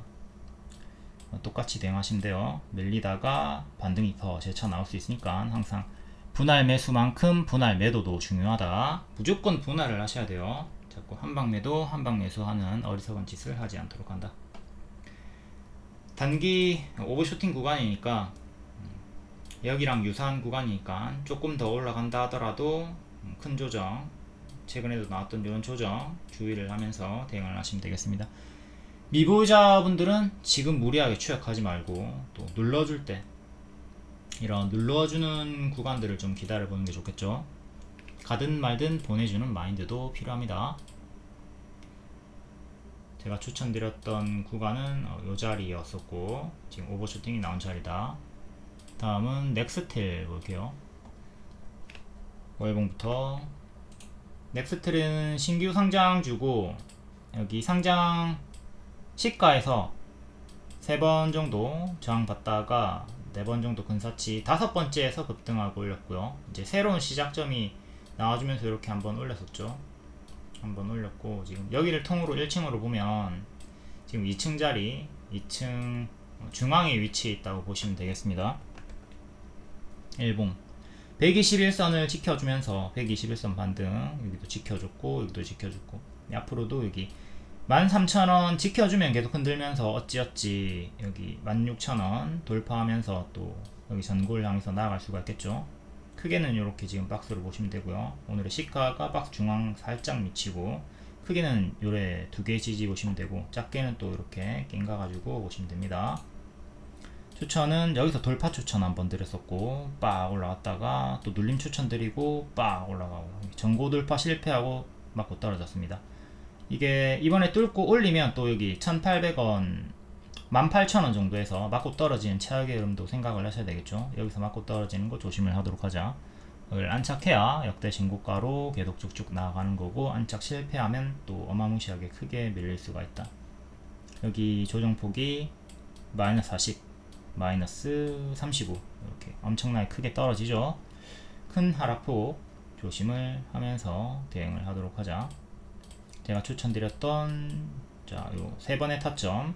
똑같이 대응하시면 돼요. 밀리다가 반등이 더 재차 나올 수 있으니까 항상 분할 매수만큼 분할 매도도 중요하다. 무조건 분할을 하셔야 돼요. 자꾸 한방 매도 한방 매수하는 어리석은 짓을 하지 않도록 한다. 단기 오버슈팅 구간이니까 여기랑 유사한 구간이니까 조금 더 올라간다 하더라도 큰 조정, 최근에도 나왔던 이런 조정 주의를 하면서 대응을 하시면 되겠습니다. 미보유자분들은 지금 무리하게 추격하지 말고 또 눌러줄 때 이런 눌러주는 구간들을 좀 기다려 보는 게 좋겠죠. 가든 말든 보내주는 마인드도 필요합니다. 제가 추천드렸던 구간은 이 자리였었고 지금 오버슈팅이 나온 자리다. 다음은 넥스텔 볼게요. 월봉부터 넥스텔은 신규 상장주고 여기 상장 시가에서 3번 정도 저항받다가 4번 정도 근사치 5번째에서 급등하고 올렸고요. 이제 새로운 시작점이 나와주면서 이렇게 한번 올렸었죠. 한번 올렸고 지금 여기를 통으로 1층으로 보면 지금 2층 자리 2층 중앙에 위치해 있다고 보시면 되겠습니다. 일봉 121선을 지켜주면서 121선 반등 여기도 지켜줬고 여기도 지켜줬고 앞으로도 여기 13,000원 지켜주면 계속 흔들면서 어찌어찌 여기 16,000원 돌파하면서 또 여기 전고를 향해서 나아갈 수가 있겠죠. 크게는 이렇게 지금 박스로 보시면 되고요. 오늘의 시가가 박스 중앙 살짝 미치고 크게는 요래 2개 지지 보시면 되고 작게는 또 이렇게 낑가 가지고 보시면 됩니다. 추천은 여기서 돌파 추천 한번 드렸었고 빡 올라갔다가 또 눌림 추천 드리고 빡 올라가고 전고 돌파 실패하고 맞고 떨어졌습니다. 이게 이번에 뚫고 올리면 또 여기 1,800원 18,000원 정도에서 맞고 떨어지는 최악의 흐름도 생각을 하셔야 되겠죠. 여기서 맞고 떨어지는 거 조심을 하도록 하자. 이걸 안착해야 역대 신고가로 계속 쭉쭉 나아가는 거고 안착 실패하면 또 어마무시하게 크게 밀릴 수가 있다. 여기 조정폭이 마이너스 40 마이너스 35 이렇게 엄청나게 크게 떨어지죠. 큰 하락폭 조심을 하면서 대응을 하도록 하자. 제가 추천드렸던 자, 요 3번의 타점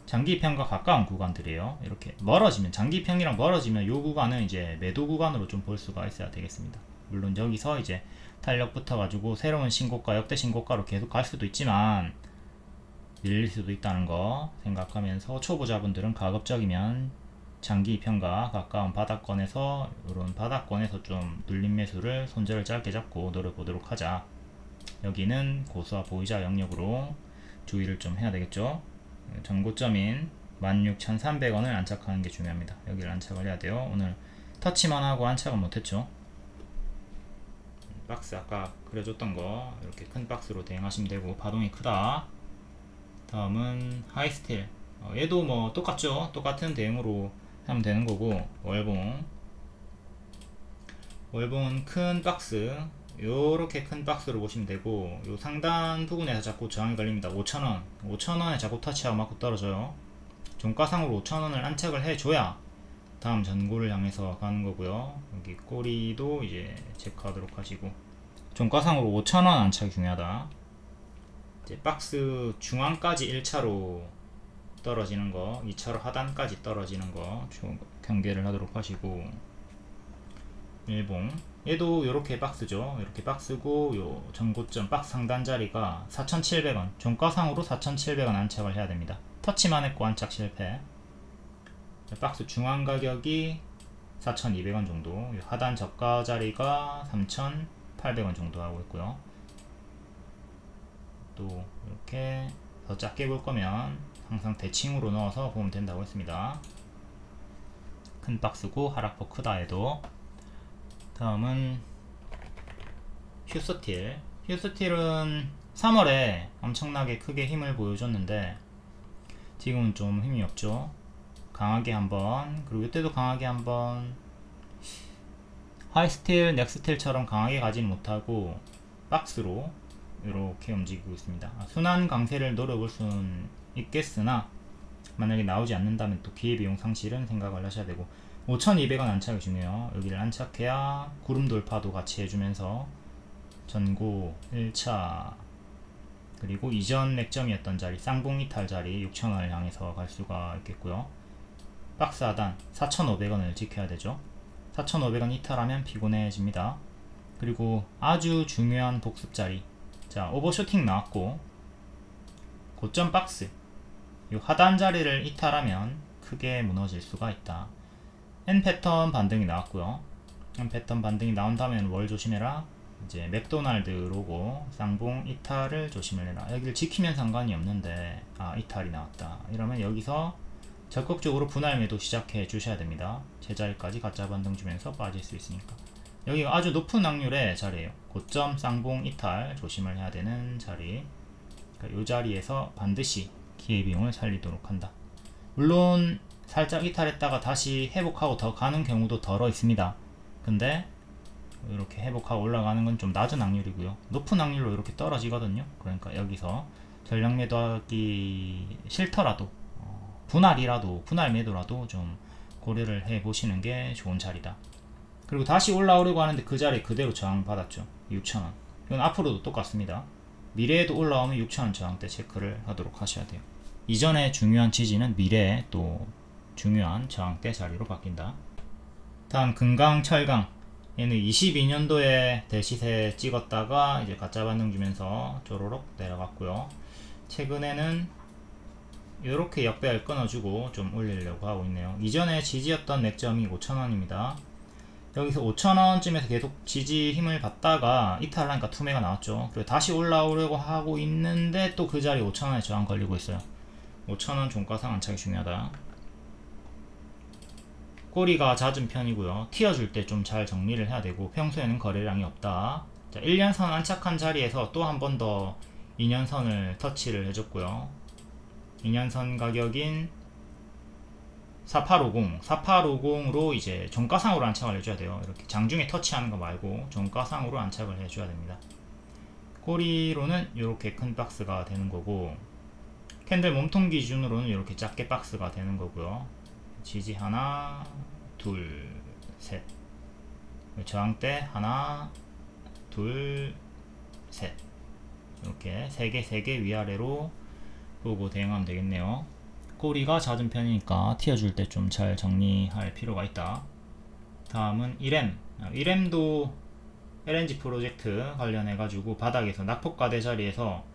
장기평과 가까운 구간들이에요. 이렇게 멀어지면 장기평이랑 멀어지면 요 구간은 이제 매도 구간으로 좀 볼 수가 있어야 되겠습니다. 물론 여기서 이제 탄력 붙어 가지고 새로운 신고가 역대 신고가로 계속 갈 수도 있지만 밀릴 수도 있다는 거 생각하면서 초보자분들은 가급적이면 장기평과 가까운 바닥권에서 이런 바닥권에서 좀 눌림 매수를 손절을 짧게 잡고 노려보도록 하자. 여기는 고수와 보유자 영역으로 주의를 좀 해야 되겠죠. 전고점인 16,300원을 안착하는 게 중요합니다. 여기를 안착을 해야 돼요. 오늘 터치만 하고 안착은 못했죠. 박스 아까 그려줬던 거 이렇게 큰 박스로 대응하시면 되고 파동이 크다. 다음은 하이스틸 얘도 뭐 똑같죠. 똑같은 대응으로 하면 되는 거고 월봉은 큰 박스 요렇게 큰 박스로 보시면 되고 요 상단 부분에서 자꾸 저항이 걸립니다. 5,000원 5,000원에 자꾸 터치하고 맞고 떨어져요. 종가상으로 5,000원을 안착을 해줘야 다음 전고를 향해서 가는 거고요. 여기 꼬리도 이제 체크하도록 하시고 종가상으로 5,000원 안착이 중요하다. 이제 박스 중앙까지 1차로 떨어지는 거 2차로 하단까지 떨어지는 거 경계를 하도록 하시고 일봉 얘도 이렇게 박스죠. 이렇게 박스고 요 전고점 박스 상단 자리가 4,700원 종가상으로 4,700원 안착을 해야 됩니다. 터치만 했고 안착 실패. 박스 중앙 가격이 4,200원 정도 하단 저가 자리가 3,800원 정도 하고 있고요. 또 이렇게 더 작게 볼 거면 항상 대칭으로 넣어서 보면 된다고 했습니다. 큰 박스고 하락폭 크다 해도. 다음은 휴스틸. 휴스틸은 3월에 엄청나게 크게 힘을 보여줬는데 지금은 좀 힘이 없죠. 강하게 한번 그리고 이때도 강하게 한번 하이스틸, 넥스틸처럼 강하게 가지는 못하고 박스로 이렇게 움직이고 있습니다. 순환 강세를 노려볼 수는 있겠으나 만약에 나오지 않는다면 또 기회비용 상실은 생각을 하셔야 되고 5200원 안착이 중요해요. 여기를 안착해야 구름 돌파도 같이 해주면서 전고 1차 그리고 이전 맥점이었던 자리 쌍봉 이탈 자리 6000원을 향해서 갈 수가 있겠고요. 박스 하단 4500원을 지켜야 되죠. 4500원 이탈하면 피곤해집니다. 그리고 아주 중요한 복습 자리, 자 오버쇼팅 나왔고 고점 박스 이 하단 자리를 이탈하면 크게 무너질 수가 있다. N 패턴 반등이 나왔고요. N 패턴 반등이 나온다면 뭘 조심해라? 이제 맥도날드 로고 쌍봉 이탈을 조심을 해라. 여기를 지키면 상관이 없는데 이탈이 나왔다. 이러면 여기서 적극적으로 분할 매도 시작해 주셔야 됩니다. 제자리까지 가짜 반등 주면서 빠질 수 있으니까. 여기가 아주 높은 확률의 자리예요. 고점 쌍봉 이탈 조심을 해야 되는 자리. 그러니까 이 자리에서 반드시 기회비용을 살리도록 한다. 물론 살짝 이탈했다가 다시 회복하고 더 가는 경우도 덜어 있습니다. 근데 이렇게 회복하고 올라가는 건 좀 낮은 확률이고요. 높은 확률로 이렇게 떨어지거든요. 그러니까 여기서 전량 매도하기 싫더라도 분할 매도라도 좀 고려를 해 보시는 게 좋은 자리다. 그리고 다시 올라오려고 하는데 그 자리에 그대로 저항 받았죠. 6,000원. 이건 앞으로도 똑같습니다. 미래에도 올라오면 6,000원 저항대 체크를 하도록 하셔야 돼요. 이전에 중요한 지지는 미래에 또 중요한 저항대 자리로 바뀐다. 다음 금강 철강, 얘는 22년도에 대시세 찍었다가 이제 가짜 반등 주면서 쪼로록 내려갔고요. 최근에는 이렇게 역배열 끊어주고 좀 올리려고 하고 있네요. 이전에 지지였던 맥점이 5,000원입니다. 여기서 5,000원쯤에서 계속 지지 힘을 받다가 이탈하니까 투매가 나왔죠. 그리고 다시 올라오려고 하고 있는데 또 그 자리 5,000원에 저항 걸리고 있어요. 5,000원 종가상 안착이 중요하다. 꼬리가 잦은 편이고요. 튀어줄 때 좀 잘 정리를 해야 되고 평소에는 거래량이 없다. 자, 1년선 안착한 자리에서 또 한 번 더 2년선을 터치를 해줬고요. 2년선 가격인 4850으로 이제 종가상으로 안착을 해줘야 돼요. 이렇게 장중에 터치하는 거 말고 종가상으로 안착을 해줘야 됩니다. 꼬리로는 이렇게 큰 박스가 되는 거고 캔들 몸통 기준으로는 이렇게 작게 박스가 되는 거고요. 지지 하나 둘 셋, 저항대 하나 둘 셋, 이렇게 3개 위아래로 보고 대응하면 되겠네요. 꼬리가 잦은 편이니까 튀어줄 때 좀 잘 정리할 필요가 있다. 다음은 이램도 LNG 프로젝트 관련해 가지고 바닥에서 낙폭과대 자리에서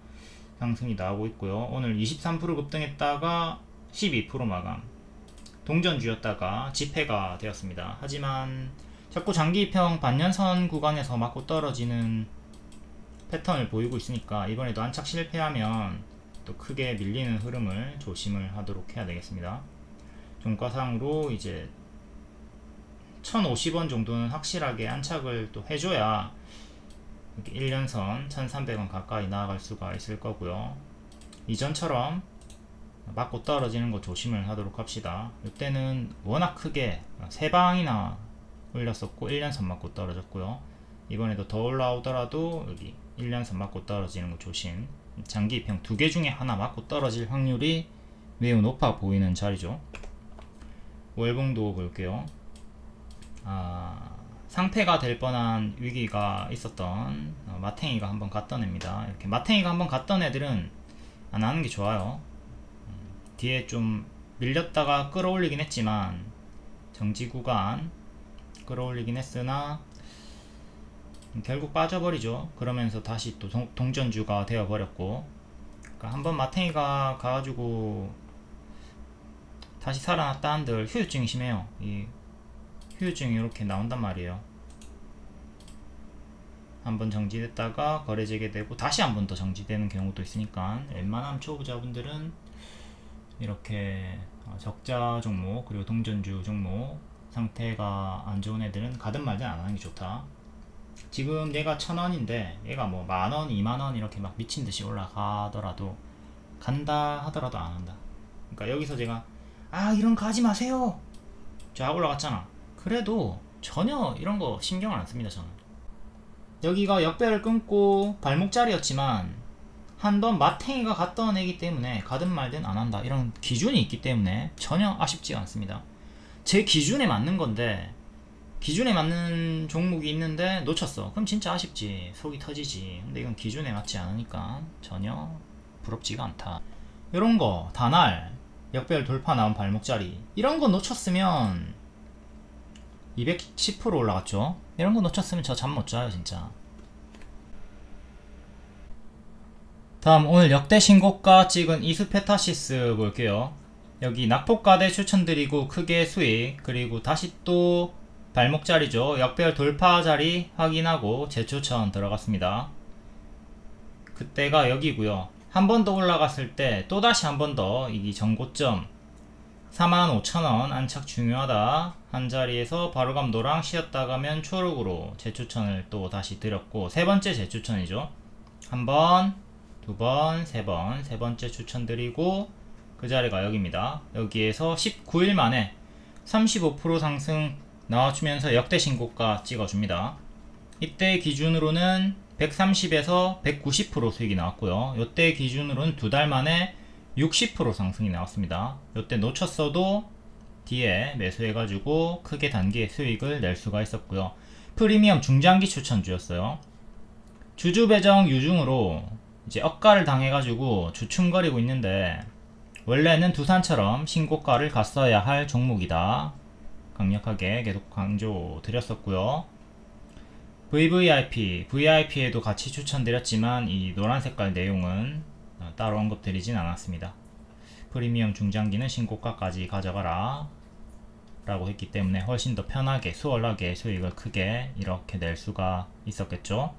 상승이 나오고 있고요. 오늘 23% 급등했다가 12% 마감, 동전주였다가 지폐가 되었습니다. 하지만 자꾸 장기평 반년선 구간에서 맞고 떨어지는 패턴을 보이고 있으니까 이번에도 안착 실패하면 또 크게 밀리는 흐름을 조심을 하도록 해야 되겠습니다. 종가상으로 이제 1050원 정도는 확실하게 안착을 또 해줘야 1년선 1300원 가까이 나아갈 수가 있을 거고요. 이전처럼 맞고 떨어지는 거 조심을 하도록 합시다. 이때는 워낙 크게 3방이나 올렸었고 1년선 맞고 떨어졌고요. 이번에도 더 올라오더라도 여기 1년선 맞고 떨어지는 거 조심. 장기평 2개 중에 하나 맞고 떨어질 확률이 매우 높아 보이는 자리죠. 월봉도 볼게요. 상패가 될 뻔한 위기가 있었던 마탱이가 한번 갔던 애입니다. 이렇게 마탱이가 한번 갔던 애들은 안 하는 게 좋아요. 뒤에 좀 밀렸다가 끌어올리긴 했지만 정지 구간 끌어올리긴 했으나 결국 빠져버리죠. 그러면서 다시 또 동전주가 되어버렸고, 그러니까 한번 마탱이가 가가지고 다시 살아났다 한들 후유증이 심해요. 이 후유증이 이렇게 나온단 말이에요. 한번 정지됐다가 거래 재개되고 다시 한 번 더 정지되는 경우도 있으니까 웬만한 초보자분들은 이렇게 적자 종목 그리고 동전주 종목 상태가 안 좋은 애들은 가든 말든 안 하는 게 좋다. 지금 얘가 1000원인데 얘가 뭐 만원, 2만원 이렇게 막 미친듯이 올라가더라도 간다 하더라도 안 한다. 그러니까 여기서 제가 이런 거 하지 마세요 자 올라갔잖아. 그래도 전혀 이런 거 신경을 안 씁니다. 저는 여기가 역배를 끊고 발목자리였지만 한번 마탱이가 갔던 애기 때문에 가든 말든 안 한다, 이런 기준이 있기 때문에 전혀 아쉽지 않습니다. 제 기준에 맞는 건데 기준에 맞는 종목이 있는데 놓쳤어. 그럼 진짜 아쉽지. 속이 터지지. 근데 이건 기준에 맞지 않으니까 전혀 부럽지가 않다. 이런 거 다날 역별 돌파 나온 발목자리 이런 거 놓쳤으면 210% 올라갔죠. 이런 거 놓쳤으면 저 잠 못 자요 진짜. 다음 오늘 역대 신고가 찍은 이수페타시스 볼게요. 여기 낙폭가대 추천드리고 크게 수익, 그리고 다시 또 발목자리죠. 역별 돌파 자리 확인하고 재추천 들어갔습니다. 그때가 여기고요. 한 번 더 올라갔을 때 또다시 한 번 더 이 전고점 45,000원 안착 중요하다 한 자리에서 바로감 노랑 쉬었다 가면 초록으로 재추천을 또 다시 드렸고, 세 번째 재추천이죠. 한 번, 두 번, 세 번, 세 번째 추천드리고 그 자리가 여기입니다. 여기에서 19일 만에 35% 상승 나와주면서 역대 신고가 찍어줍니다. 이때 기준으로는 130에서 190% 수익이 나왔고요. 이때 기준으로는 두 달 만에 60% 상승이 나왔습니다. 이때 놓쳤어도 뒤에 매수해가지고 크게 단기의 수익을 낼 수가 있었고요. 프리미엄 중장기 추천주였어요. 주주 배정 유중으로 이제 억가를 당해가지고 주춤거리고 있는데 원래는 두산처럼 신고가를 갔어야 할 종목이다. 강력하게 계속 강조 드렸었고요. VVIP에도 같이 추천드렸지만 이 노란 색깔 내용은 따로 언급드리진 않았습니다. 프리미엄 중장기는 신고가까지 가져가라 라고 했기 때문에 훨씬 더 편하게 수월하게 수익을 크게 이렇게 낼 수가 있었겠죠.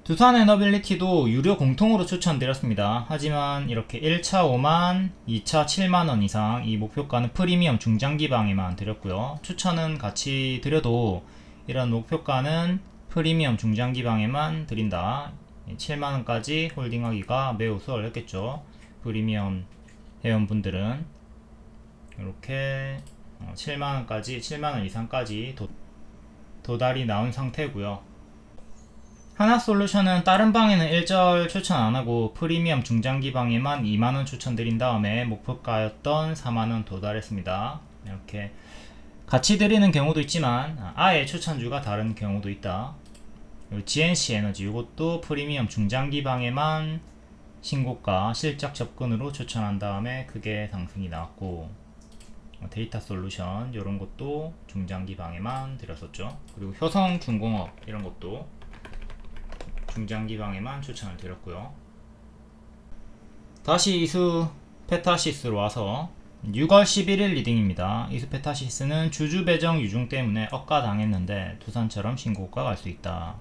두산에너빌리티도 유료 공통으로 추천드렸습니다. 하지만 이렇게 1차 5만, 2차 7만원 이상 이 목표가는 프리미엄 중장기 방에만 드렸고요. 추천은 같이 드려도 이런 목표가는 프리미엄 중장기 방에만 드린다. 7만원까지 홀딩하기가 매우 수월했겠죠. 프리미엄 회원분들은 이렇게 7만원까지 7만원 이상까지 도달이 나온 상태고요. 하나솔루션은 다른 방에는 일절 추천 안하고 프리미엄 중장기 방에만 2만원 추천드린 다음에 목표가였던 4만원 도달했습니다. 이렇게 같이 드리는 경우도 있지만 아예 추천주가 다른 경우도 있다. GNC 에너지 이것도 프리미엄 중장기 방에만 신고가 실적 접근으로 추천한 다음에 크게 상승이 나왔고, 데이터 솔루션 이런 것도 중장기 방에만 드렸었죠. 그리고 효성중공업 이런 것도 중장기 방에만 추천을 드렸고요. 다시 이수페타시스로 와서 6월 11일 리딩입니다. 이수페타시스는 주주 배정 유중 때문에 억가 당했는데 두산처럼 신고가 갈 수 있다.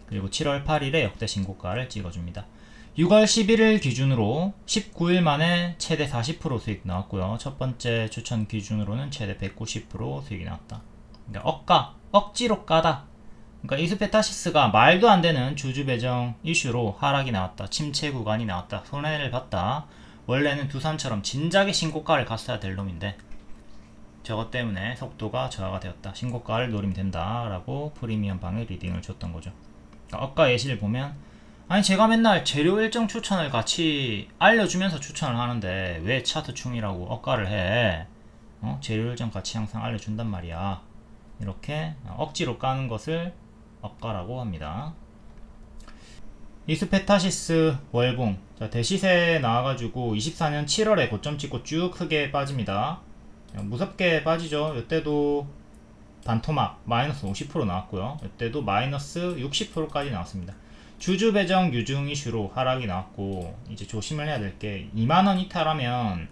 그리고 7월 8일에 역대 신고가를 찍어줍니다. 6월 11일 기준으로 19일 만에 최대 40% 수익 나왔고요. 첫 번째 추천 기준으로는 최대 190% 수익이 나왔다. 그러니까 억지로 까다. 그러니까 이수페타시스가 말도 안 되는 주주 배정 이슈로 하락이 나왔다. 침체 구간이 나왔다. 손해를 봤다. 원래는 두산처럼 진작에 신고가를 갔어야 될 놈인데 저것 때문에 속도가 저하가 되었다. 신고가를 노리면 된다 라고 프리미엄 방에 리딩을 줬던 거죠. 그러니까 억가 예시를 보면, 아니 제가 맨날 재료 일정 추천을 같이 알려주면서 추천을 하는데 왜 차트 충이라고 억가를 해. 재료 일정 같이 항상 알려준단 말이야. 이렇게 억지로 까는 것을 억가라고 합니다. 이수페타시스 월봉, 자, 대시세 나와가지고 24년 7월에 고점 찍고 쭉 크게 빠집니다. 무섭게 빠지죠. 이때도 반토막 마이너스 50% 나왔고요. 이때도 마이너스 60%까지 나왔습니다. 주주 배정 유중 이슈로 하락이 나왔고, 이제 조심을 해야 될 게 2만원 이탈하면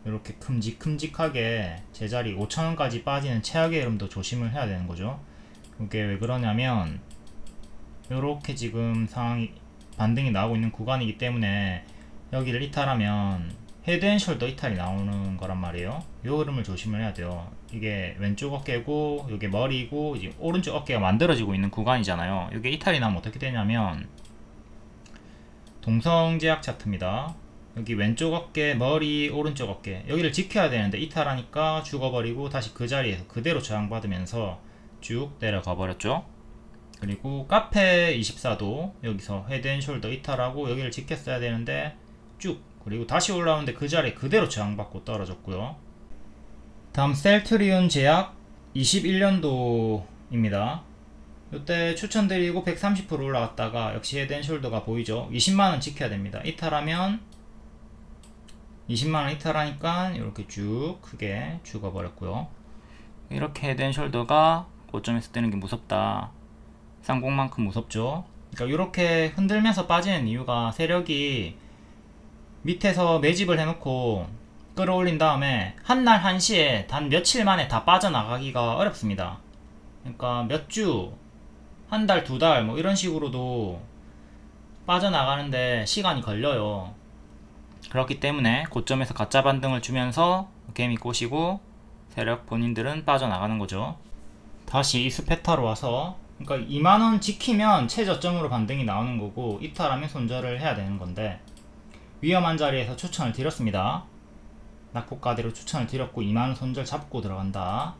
이렇게 큼직큼직하게 제자리 5천원까지 빠지는 최악의 흐름도 조심을 해야 되는 거죠. 이게 왜 그러냐면 이렇게 지금 상황이 반등이 나오고 있는 구간이기 때문에 여기를 이탈하면 헤드앤숄더 이탈이 나오는 거란 말이에요. 이 흐름을 조심을 해야 돼요. 이게 왼쪽 어깨고 이게 머리고 이제 오른쪽 어깨가 만들어지고 있는 구간이잖아요. 이게 이탈이 나면 어떻게 되냐면 동성제약 차트입니다. 여기 왼쪽 어깨, 머리, 오른쪽 어깨 여기를 지켜야 되는데 이탈하니까 죽어버리고 다시 그 자리에서 그대로 저항받으면서 쭉 내려가 버렸죠. 그리고 카페24도 여기서 헤드앤숄더 이탈하고 여기를 지켰어야 되는데 쭉, 그리고 다시 올라오는데 그 자리에 그대로 저항받고 떨어졌고요. 다음 셀트리온 제약 21년도입니다. 이때 추천드리고 130% 올라갔다가 역시 헤드앤숄더가 보이죠. 20만원 지켜야 됩니다. 이탈하면 20만원 이탈하니까 이렇게 쭉 크게 죽어버렸고요. 이렇게 헤드앤숄더가 고점에서 뜨는 게 무섭다. 쌍봉만큼 무섭죠. 그러니까 이렇게 흔들면서 빠지는 이유가 세력이 밑에서 매집을 해놓고 끌어올린 다음에 한날 한시에 단 며칠 만에 다 빠져나가기가 어렵습니다. 그러니까 몇 주, 한 달, 두 달 뭐 이런 식으로도 빠져나가는데 시간이 걸려요. 그렇기 때문에 고점에서 가짜 반등을 주면서 개미 꼬시고 세력 본인들은 빠져나가는 거죠. 다시 이수페타로 와서, 그러니까 2만원 지키면 최저점으로 반등이 나오는 거고 이탈하면 손절을 해야 되는 건데, 위험한 자리에서 추천을 드렸습니다. 낙폭가대로 추천을 드렸고 2만원 손절 잡고 들어간다.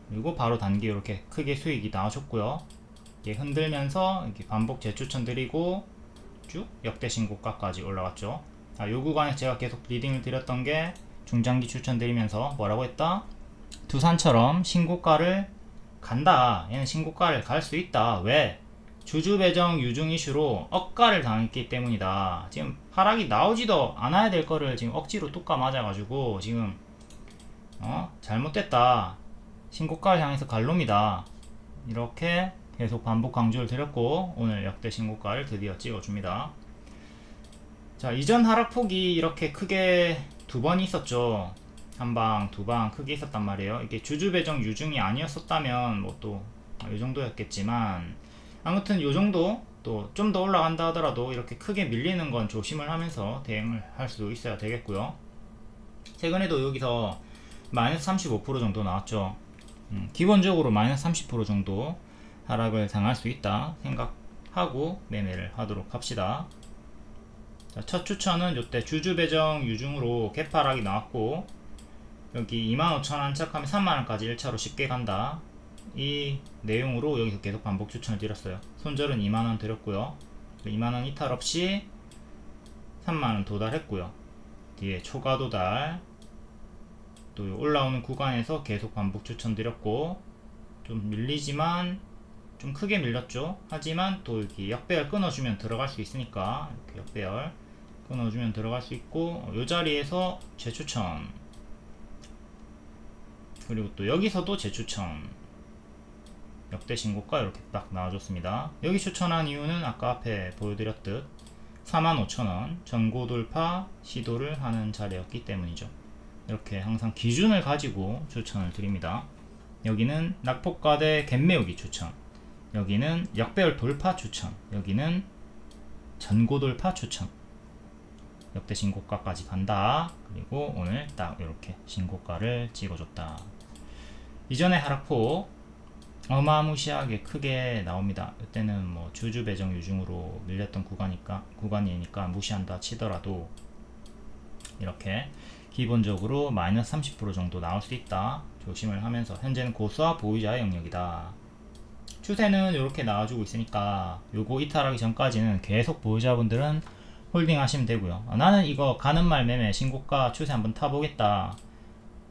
그리고 바로 단기 이렇게 크게 수익이 나와줬고요. 이게 흔들면서 이렇게 반복 재추천 드리고 쭉 역대 신고가까지 올라갔죠. 요 구간에 제가 계속 리딩을 드렸던 게 중장기 추천 드리면서 뭐라고 했다? 두산처럼 신고가를 간다. 얘는 신고가를 갈 수 있다. 왜? 주주배정 유증 이슈로 억가를 당했기 때문이다. 지금 하락이 나오지도 않아야 될 거를 지금 억지로 뚝까 맞아가지고 지금 잘못됐다. 신고가를 향해서 갈 놈이다. 이렇게 계속 반복 강조를 드렸고 오늘 역대 신고가를 드디어 찍어줍니다. 자, 이전 하락폭이 이렇게 크게 두 번 있었죠. 한 방, 두 방 크게 있었단 말이에요. 이게 주주배정 유증이 아니었었다면 뭐 또 이 정도였겠지만, 아무튼 요 정도, 또 좀 더 올라간다 하더라도 이렇게 크게 밀리는 건 조심을 하면서 대응을 할 수 있어야 되겠고요. 최근에도 여기서 마이너스 35% 정도 나왔죠. 기본적으로 마이너스 30% 정도 하락을 당할 수 있다 생각하고 매매를 하도록 합시다. 자, 첫 추천은 이때 주주배정 유증으로 개파락이 나왔고 여기 25,000원 안착하면 3만원까지 1차로 쉽게 간다. 이 내용으로 여기서 계속 반복 추천을 드렸어요. 손절은 2만원 드렸고요. 2만원 이탈 없이 3만원 도달했고요. 뒤에 초과 도달, 또 올라오는 구간에서 계속 반복 추천 드렸고, 좀 밀리지만 좀 크게 밀렸죠. 하지만 또 이렇게 역배열 끊어주면 들어갈 수 있으니까 이렇게 역배열 끊어주면 들어갈 수 있고, 이 자리에서 재추천, 그리고 또 여기서도 재추천, 역대 신고가 이렇게 딱 나와줬습니다. 여기 추천한 이유는 아까 앞에 보여드렸듯 45,000원 전고 돌파 시도를 하는 자리였기 때문이죠. 이렇게 항상 기준을 가지고 추천을 드립니다. 여기는 낙폭과대 갭매우기 추천, 여기는 역배열 돌파 추천, 여기는 전고 돌파 추천, 역대 신고가까지 간다. 그리고 오늘 딱 이렇게 신고가를 찍어줬다. 이전의 하락폭 어마무시하게 크게 나옵니다. 이때는 뭐 주주 배정 유증으로 밀렸던 구간이니까 무시한다 치더라도 이렇게 기본적으로 마이너스 30% 정도 나올 수 있다. 조심을 하면서 현재는 고수와 보유자의 영역이다. 추세는 이렇게 나와주고 있으니까 요거 이탈하기 전까지는 계속 보유자분들은 홀딩 하시면 되고요. 나는 이거 가는 말 매매 신고가 추세 한번 타보겠다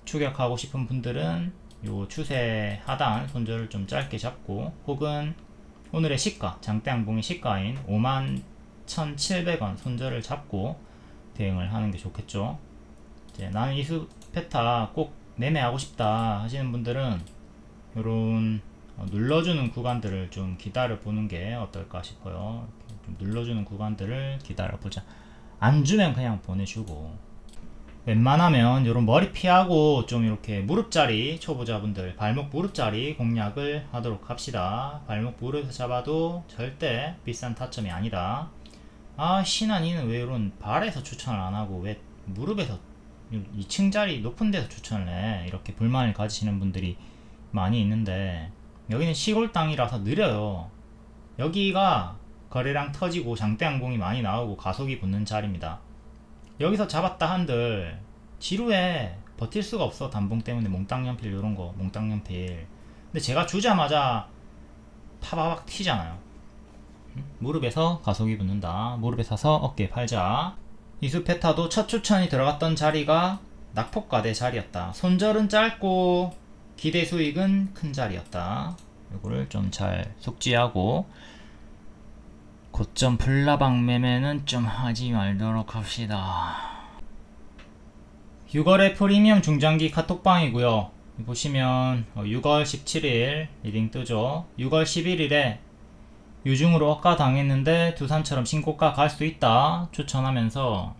추격하고 싶은 분들은 요 추세 하단 손절을 좀 짧게 잡고, 혹은 오늘의 시가, 장대 양봉의 시가인 51,700원 손절을 잡고 대응을 하는 게 좋겠죠. 이제 나는 이수페타 꼭 매매하고 싶다 하시는 분들은 요런 눌러주는 구간들을 좀 기다려 보는 게 어떨까 싶어요. 좀 눌러주는 구간들을 기다려 보자. 안 주면 그냥 보내주고, 웬만하면 이런 머리 피하고 좀 이렇게 무릎자리 초보자분들 발목 무릎자리 공략을 하도록 합시다. 발목 무릎에서 잡아도 절대 비싼 타점이 아니다. 아, 신한이는 왜 이런 발에서 추천을 안하고 왜 무릎에서 2층 자리 높은 데서 추천을 해, 이렇게 불만을 가지시는 분들이 많이 있는데, 여기는 시골 땅이라서 느려요. 여기가 거래량 터지고 장대양봉이 많이 나오고 가속이 붙는 자리입니다. 여기서 잡았다 한들 지루해. 버틸 수가 없어. 단봉 때문에 몽땅연필 요런거 몽땅연필. 근데 제가 주자마자 파바박 튀잖아요. 무릎에서 가속이 붙는다. 무릎에 사서 어깨에 팔자. 이수페타도 첫 추천이 들어갔던 자리가 낙폭과대 자리였다. 손절은 짧고 기대 수익은 큰 자리였다. 이거를 좀 잘 숙지하고 고점 불나방 매매는 좀 하지 말도록 합시다. 6월의 프리미엄 중장기 카톡방이고요. 보시면 6월 17일 리딩 뜨죠. 6월 11일에 유중으로 억가 당했는데 두산처럼 신고가 갈 수 있다 추천하면서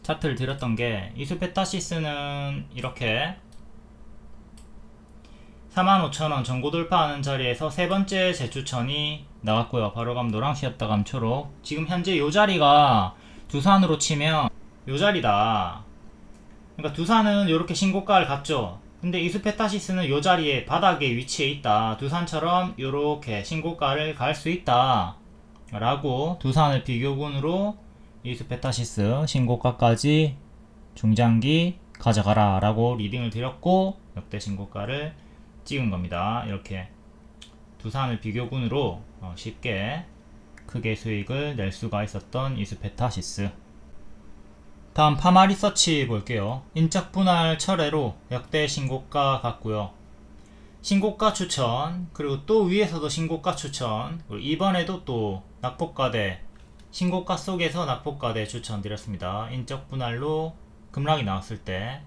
차트를 드렸던 게, 이수페타시스는 이렇게 45,000원 전고 돌파하는 자리에서 세 번째 재추천이 나왔고요. 바로감 노랑, 쉬었다감 초록. 지금 현재 요 자리가 두산으로 치면 요 자리다. 그러니까 두산은 이렇게 신고가를 갔죠. 근데 이수페타시스는 요 자리에 바닥에 위치해 있다. 두산처럼 이렇게 신고가를 갈 수 있다 라고 두산을 비교군으로 이수페타시스 신고가까지 중장기 가져가라 라고 리딩을 드렸고, 역대 신고가를 찍은 겁니다. 이렇게 두산을 비교군으로 쉽게 크게 수익을 낼 수가 있었던 이수페타시스. 다음 파마리서치 볼게요. 인적 분할 철회로 역대 신고가 같고요. 신고가 추천, 그리고 또 위에서도 신고가 추천, 그리고 이번에도 또 낙폭과대, 신고가 속에서 낙폭과대 추천 드렸습니다. 인적 분할로 급락이 나왔을 때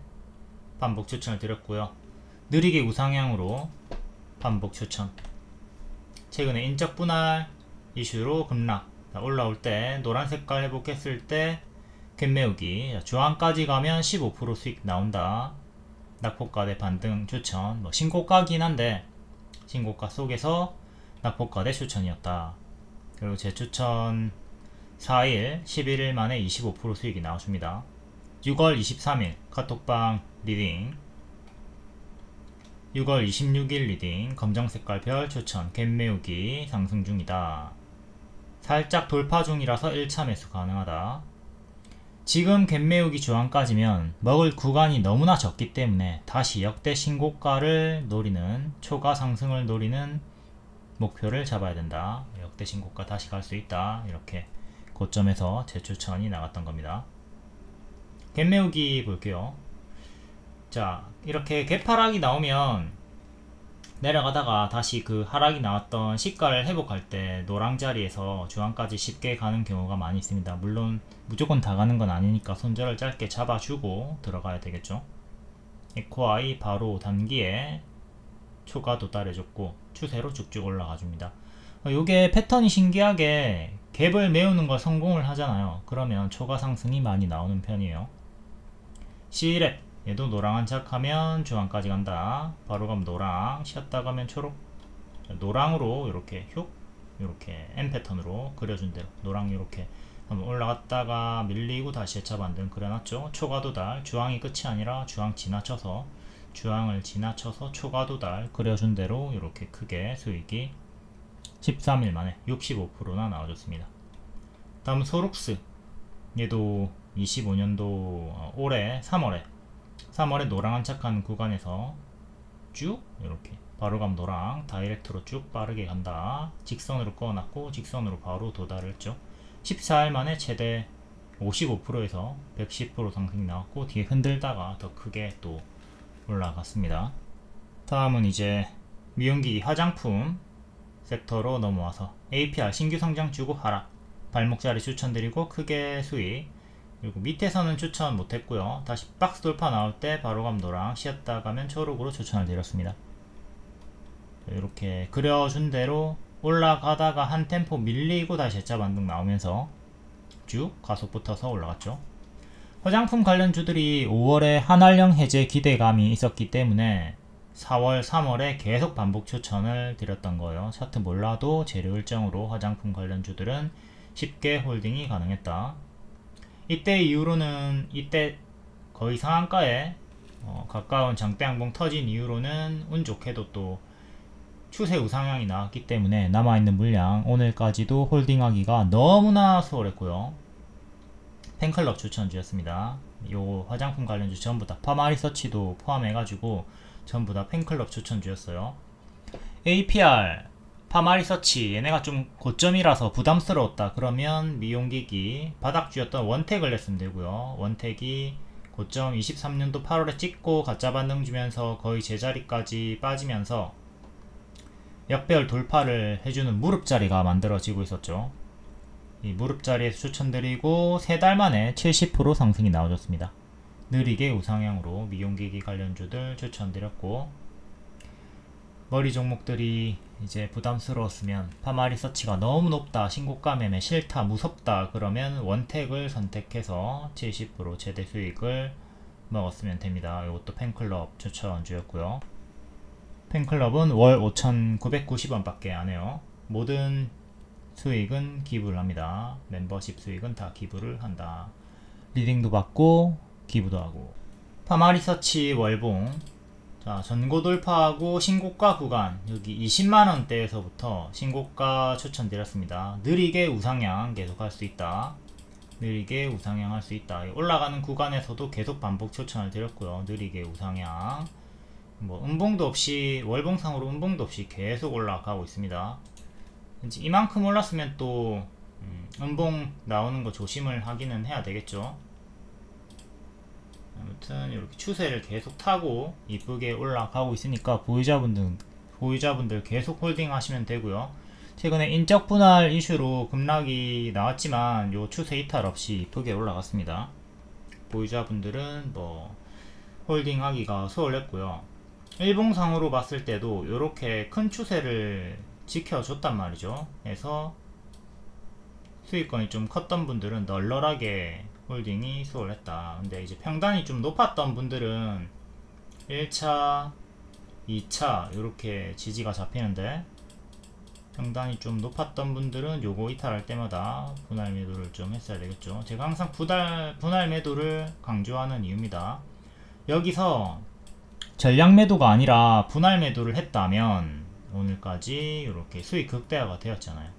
반복 추천을 드렸고요. 느리게 우상향으로 반복 추천. 최근에 인적 분할 이슈로 급락 올라올 때 노란 색깔 회복했을 때 갭매우기, 주황까지 가면 15% 수익 나온다. 낙폭과대 반등 추천. 신고가긴 한데 신고가 속에서 낙폭과대 추천이었다. 그리고 재추천 4일 11일 만에 25% 수익이 나와줍니다. 6월 23일 카톡방 리딩, 6월 26일 리딩, 검정색깔 별 추천, 갭매우기 상승 중이다. 살짝 돌파 중이라서 1차 매수 가능하다. 지금 갭매우기 주황까지면 먹을 구간이 너무나 적기 때문에 다시 역대 신고가를 노리는, 초과 상승을 노리는 목표를 잡아야 된다. 역대 신고가 다시 갈 수 있다. 이렇게 고점에서 재추천이 나갔던 겁니다. 갭매우기 볼게요. 자, 이렇게 갭하락이 나오면 내려가다가 다시 그 하락이 나왔던 시가를 회복할 때 노랑 자리에서 주황까지 쉽게 가는 경우가 많이 있습니다. 물론 무조건 다 가는 건 아니니까 손절을 짧게 잡아주고 들어가야 되겠죠. 에코아이 바로 단기에 초과 도달해줬고 추세로 쭉쭉 올라가 줍니다. 요게 패턴이 신기하게 갭을 메우는 걸 성공을 하잖아요. 그러면 초과 상승이 많이 나오는 편이에요. C랩, 얘도 노랑 안착하면 주황까지 간다. 바로 가면 노랑, 쉬었다 가면 초록. 노랑으로 이렇게 흉, 이렇게 M 패턴으로 그려준 대로 노랑 이렇게 한번 올라갔다가 밀리고 다시 해차 반등 그려놨죠. 초과 도달, 주황이 끝이 아니라 주황 지나쳐서, 주황을 지나쳐서 초과 도달 그려준 대로 이렇게 크게 수익이 13일 만에 65%나 나와줬습니다. 다음 소룩스, 얘도 25년도 올해 3월에 노랑 안착한 구간에서 쭉 이렇게 바로 감 노랑 다이렉트로 쭉 빠르게 간다. 직선으로 꺼놨고 직선으로 바로 도달을 했죠. 14일 만에 최대 55%에서 110% 상승이 나왔고 뒤에 흔들다가 더 크게 또 올라갔습니다. 다음은 이제 미용기기 화장품 섹터로 넘어와서 APR 신규 성장 주고 하락, 발목자리 추천드리고 크게 수익. 그리고 밑에서는 추천 못했고요. 다시 박스 돌파 나올 때 바로 감 노랑, 쉬었다 가면 초록으로 추천을 드렸습니다. 이렇게 그려준 대로 올라가다가 한 템포 밀리고 다시 재차 반등 나오면서 쭉 가속 붙어서 올라갔죠. 화장품 관련주들이 5월에 한알령 해제 기대감이 있었기 때문에 4월, 3월에 계속 반복 추천을 드렸던 거예요. 차트 몰라도 재료 일정으로 화장품 관련주들은 쉽게 홀딩이 가능했다. 이때 이후로는, 이때 거의 상한가에 가까운 장대 양봉 터진 이후로는 운 좋게도 또 추세 우상향이 나왔기 때문에 남아있는 물량 오늘까지도 홀딩하기가 너무나 수월했고요. 팬클럽 추천주였습니다. 요 화장품 관련주 전부 다 파마리서치도 포함해가지고 전부 다 팬클럽 추천주였어요. APR, 파마리서치 얘네가 좀 고점이라서 부담스러웠다 그러면 미용기기 바닥주였던 원택을 냈으면 되고요. 원택이 고점 23년도 8월에 찍고 가짜 반등 주면서 거의 제자리까지 빠지면서 역배열 돌파를 해주는 무릎자리가 만들어지고 있었죠. 이 무릎자리에서 추천드리고 3달 만에 70% 상승이 나와줬습니다. 느리게 우상향으로 미용기기 관련주들 추천드렸고, 머리 종목들이 이제 부담스러웠으면 파마리서치가 너무 높다, 신고가 매매 싫다, 무섭다 그러면 원택을 선택해서 70% 최대 수익을 먹었으면 됩니다. 이것도 팬클럽 추천주였고요. 팬클럽은 월 5,990원 밖에 안 해요. 모든 수익은 기부를 합니다. 멤버십 수익은 다 기부를 한다. 리딩도 받고 기부도 하고. 파마리서치 월봉, 자, 전고 돌파하고 신고가 구간, 여기 20만원대에서부터 신고가 추천드렸습니다. 느리게 우상향 계속 할 수 있다. 느리게 우상향 할 수 있다. 올라가는 구간에서도 계속 반복 추천을 드렸고요. 느리게 우상향, 뭐 음봉도 없이, 월봉상으로 음봉도 없이 계속 올라가고 있습니다. 이만큼 올랐으면 또 음봉 나오는 거 조심을 하기는 해야 되겠죠. 아무튼 이렇게 추세를 계속 타고 이쁘게 올라가고 있으니까 보유자분들 계속 홀딩 하시면 되고요. 최근에 인적 분할 이슈로 급락이 나왔지만 요 추세 이탈 없이 이쁘게 올라갔습니다. 보유자분들은 뭐 홀딩 하기가 수월했고요. 일봉상으로 봤을 때도 이렇게 큰 추세를 지켜줬단 말이죠. 그래서 수익권이 좀 컸던 분들은 널널하게 홀딩이 수월했다. 근데 이제 평단이 좀 높았던 분들은 1차, 2차 이렇게 지지가 잡히는데, 평단이 좀 높았던 분들은 요거 이탈할 때마다 분할 매도를 좀 했어야 되겠죠. 제가 항상 분할 매도를 강조하는 이유입니다. 여기서 전량 매도가 아니라 분할 매도를 했다면 오늘까지 이렇게 수익 극대화가 되었잖아요.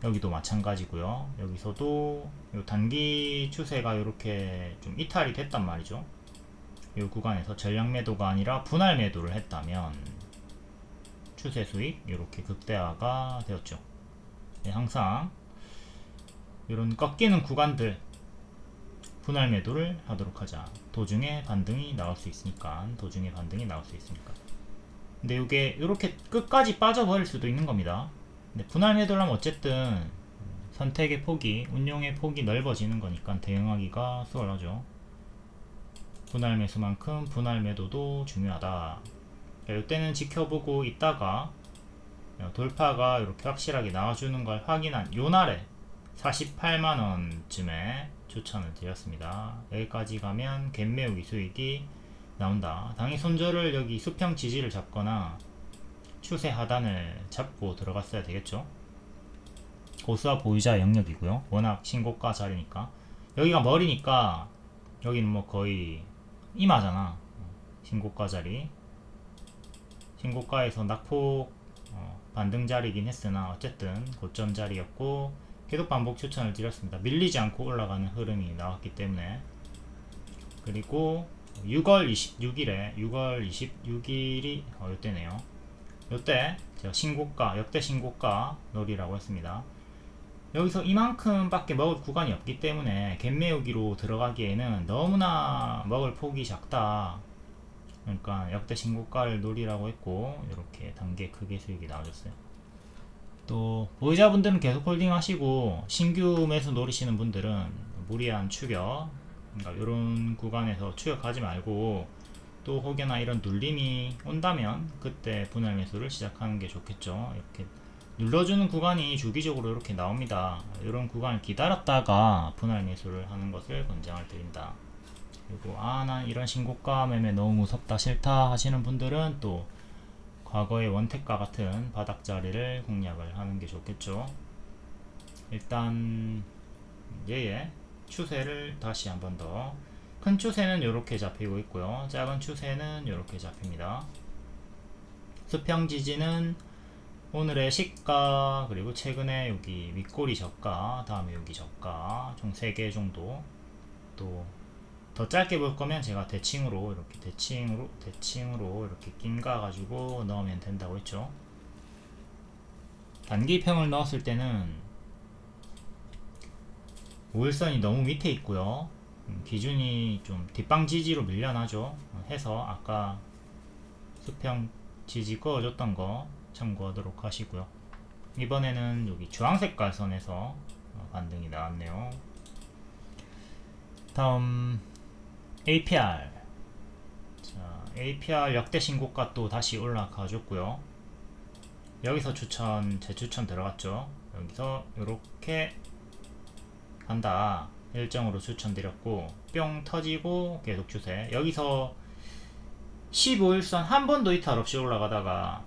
여기도 마찬가지고요. 여기서도 요 단기 추세가 이렇게 좀 이탈이 됐단 말이죠. 이 구간에서 전량 매도가 아니라 분할 매도를 했다면 추세 수익 이렇게 극대화가 되었죠. 네, 항상 이런 꺾이는 구간들 분할 매도를 하도록 하자. 도중에 반등이 나올 수 있으니까. 근데 이게 이렇게 끝까지 빠져버릴 수도 있는 겁니다. 근데 분할 매도를 하면 어쨌든 선택의 폭이, 운용의 폭이 넓어지는 거니까 대응하기가 수월하죠. 분할 매수만큼 분할 매도도 중요하다. 이때는 지켜보고 있다가 돌파가 이렇게 확실하게 나와주는 걸 확인한 요날에 48만원쯤에 추천을 드렸습니다. 여기까지 가면 갭매우기 수익이 나온다. 당연히 손절을 여기 수평 지지를 잡거나 추세 하단을 잡고 들어갔어야 되겠죠. 고수와 보유자 영역이고요. 워낙 신고가 자리니까. 여기가 머리니까 여기는 뭐 거의 이마잖아. 신고가 자리. 신고가에서 낙폭 반등 자리이긴 했으나 어쨌든 고점 자리였고 계속 반복 추천을 드렸습니다. 밀리지 않고 올라가는 흐름이 나왔기 때문에. 그리고 6월 26일이 요때네요. 요때 제가 신고가, 역대 신고가 놀이라고 했습니다. 여기서 이만큼 밖에 먹을 구간이 없기 때문에 갭매우기로 들어가기에는 너무나 먹을 폭이 작다. 그러니까 역대 신고가를 노리라고 했고 이렇게 단계 크게 수익이 나와줬어요. 또 보유자분들은 계속 홀딩 하시고 신규 매수 노리시는 분들은 무리한 추격, 그러니까 이런 구간에서 추격하지 말고 또 혹여나 이런 눌림이 온다면 그때 분할 매수를 시작하는 게 좋겠죠. 이렇게 눌러주는 구간이 주기적으로 이렇게 나옵니다. 이런 구간을 기다렸다가 분할 매수를 하는 것을 권장을 드린다. 그리고 난 이런 신고가 매매 너무 무섭다, 싫다 하시는 분들은 또 과거의 원택과 같은 바닥자리를 공략을 하는 게 좋겠죠. 일단 추세를 다시 한번 더, 큰 추세는 이렇게 잡히고 있고요. 작은 추세는 이렇게 잡힙니다. 수평 지지는 오늘의 시가, 그리고 최근에 여기 윗꼬리 저가, 다음에 여기 저가, 총 3개 정도. 또 더 짧게 볼 거면 제가 대칭으로 이렇게 이렇게 낀가 가지고 넣으면 된다고 했죠. 단기평을 넣었을 때는 5일선이 너무 밑에 있고요. 기준이 좀 뒷방 지지로 밀려나죠. 해서 아까 수평 지지 그어줬던 거 참고하도록 하시고요. 이번에는 여기 주황색깔 선에서 반등이 나왔네요. 다음 APR. 자, APR 역대 신고가 또 다시 올라가 줬고요. 여기서 재추천 들어갔죠. 여기서 이렇게 간다 일정으로 추천드렸고 뿅 터지고 계속 추세. 여기서 15일선 한 번도 이탈 없이 올라가다가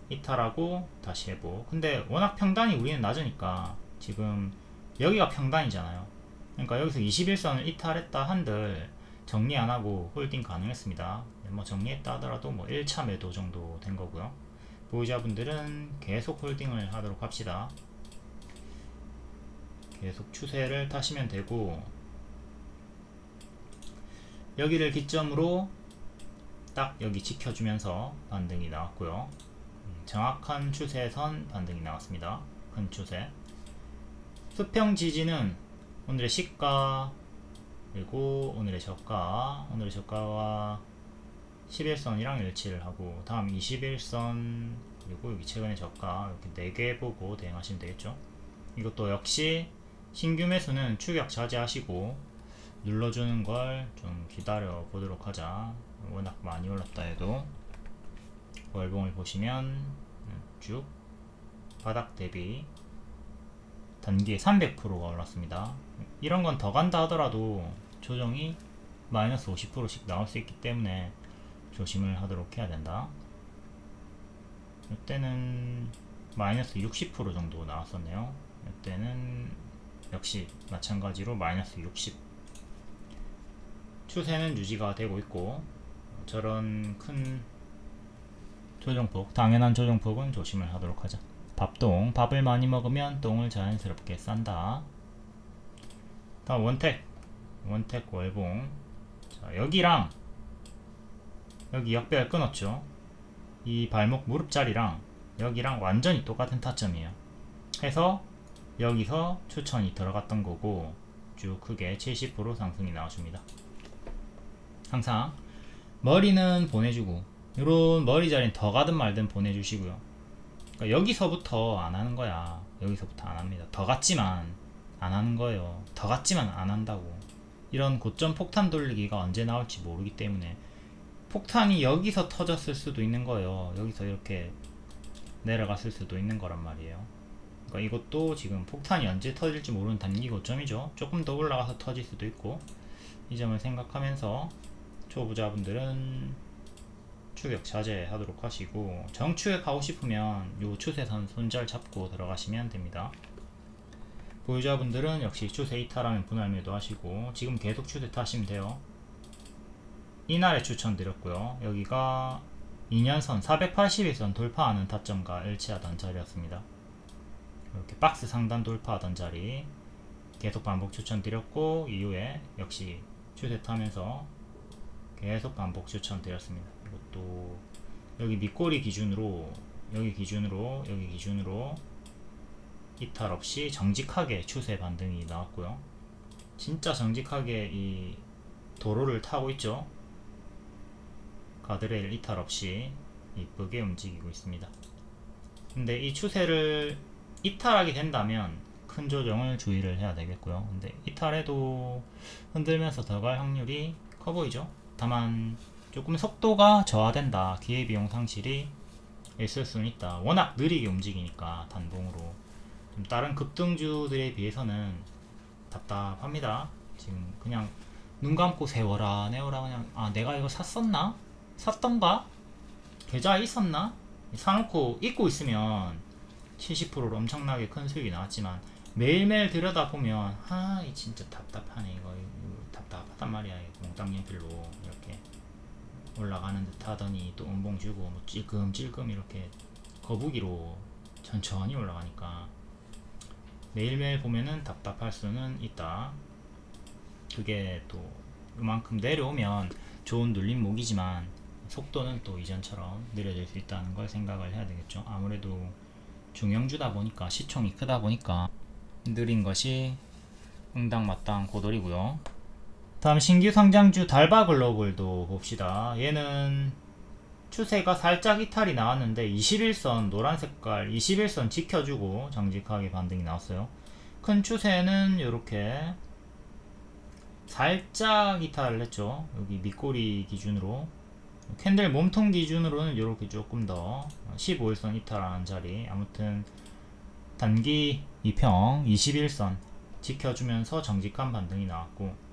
이탈하고 다시 회복. 근데 워낙 평단이 우리는 낮으니까 지금 여기가 평단이잖아요. 그러니까 여기서 21선을 이탈했다 한들 정리 안하고 홀딩 가능했습니다. 뭐 정리했다 하더라도 뭐 1차 매도 정도 된 거고요. 보유자분들은 계속 홀딩을 하도록 합시다. 계속 추세를 타시면 되고, 여기를 기점으로 딱 여기 지켜주면서 반등이 나왔고요. 정확한 추세선 반등이 나왔습니다. 큰 추세. 수평 지지는 오늘의 시가 그리고 오늘의 저가, 오늘의 저가와 11선이랑 일치를 하고, 다음 21선 그리고 여기 최근의 저가 이렇게 4개 보고 대응하시면 되겠죠. 이것도 역시 신규 매수는 추격 자제하시고 눌러주는 걸 좀 기다려 보도록 하자. 워낙 많이 올랐다 해도 월봉을 보시면 쭉 바닥 대비 단기에 300%가 올랐습니다. 이런 건 더 간다 하더라도 조정이 마이너스 50%씩 나올 수 있기 때문에 조심을 하도록 해야 된다. 이때는 마이너스 60% 정도 나왔었네요. 이때는 역시 마찬가지로 마이너스 60. 추세는 유지가 되고 있고, 저런 큰 조정폭, 당연한 조정폭은 조심을 하도록 하자. 밥똥, 밥을 많이 먹으면 똥을 자연스럽게 싼다. 다음 원택 월봉. 자, 여기랑 여기 역배열 끊었죠. 이 발목 무릎 자리랑 여기랑 완전히 똑같은 타점이에요. 해서 여기서 추천이 들어갔던 거고 쭉 크게 70% 상승이 나와줍니다. 항상 머리는 보내주고, 요런 머리 자리는 더 가든 말든 보내주시고요. 그러니까 여기서부터 안 하는 거야. 여기서부터 안 합니다. 더 갔지만 안 하는 거예요. 더 갔지만 안 한다고. 이런 고점 폭탄 돌리기가 언제 나올지 모르기 때문에 폭탄이 여기서 터졌을 수도 있는 거예요. 여기서 이렇게 내려갔을 수도 있는 거란 말이에요. 그러니까 이것도 지금 폭탄이 언제 터질지 모르는 단기 고점이죠. 조금 더 올라가서 터질 수도 있고, 이 점을 생각하면서 초보자분들은 추격 자제하도록 하시고, 정추격하고 싶으면 요 추세선 손절 잡고 들어가시면 됩니다. 보유자분들은 역시 추세 이탈하면 분할 매도 하시고, 지금 계속 추세 타시면 돼요. 이날에 추천드렸고요. 여기가 2년선 481선 돌파하는 타점과 일치하던 자리였습니다. 이렇게 박스 상단 돌파하던 자리 계속 반복 추천드렸고, 이후에 역시 추세 타면서 계속 반복 추천드렸습니다. 이것도 여기 밑꼬리 기준으로 여기 기준으로 이탈 없이 정직하게 추세 반등이 나왔고요. 진짜 정직하게 이 도로를 타고 있죠. 가드레일 이탈 없이 이쁘게 움직이고 있습니다. 근데 이 추세를 이탈하게 된다면 큰 조정을 주의를 해야 되겠고요. 근데 이탈해도 흔들면서 더 갈 확률이 커 보이죠. 다만 조금 속도가 저하된다, 기회비용 상실이 있을 수는 있다. 워낙 느리게 움직이니까 단봉으로 좀 다른 급등주들에 비해서는 답답합니다. 지금 그냥 눈 감고 세워라 내워라, 그냥 내가 이거 샀었나? 샀던가? 계좌에 있었나? 사놓고 잊고 있으면 70%로 엄청나게 큰 수익이 나왔지만, 매일매일 들여다보면 이 진짜 답답하네. 이거 답답하단 말이야. 몽땅 연필로 이렇게 올라가는 듯 하더니 또 음봉 주고 뭐 찔끔찔끔 이렇게 거북이로 천천히 올라가니까 매일매일 보면은 답답할 수는 있다. 그게 또 이만큼 내려오면 좋은 눌림목이지만 속도는 또 이전처럼 느려질 수 있다는 걸 생각을 해야 되겠죠. 아무래도 중형주다 보니까, 시총이 크다 보니까 느린 것이 응당마땅 고돌이고요. 다음 신규 상장주 달바글로벌도 봅시다. 얘는 추세가 살짝 이탈이 나왔는데 21선 노란 색깔 21선 지켜주고 정직하게 반등이 나왔어요. 큰 추세는 이렇게 살짝 이탈을 했죠. 여기 밑꼬리 기준으로 캔들 몸통 기준으로는 이렇게 조금 더 15일선 이탈하는 자리, 아무튼 단기 2평 21선 지켜주면서 정직한 반등이 나왔고,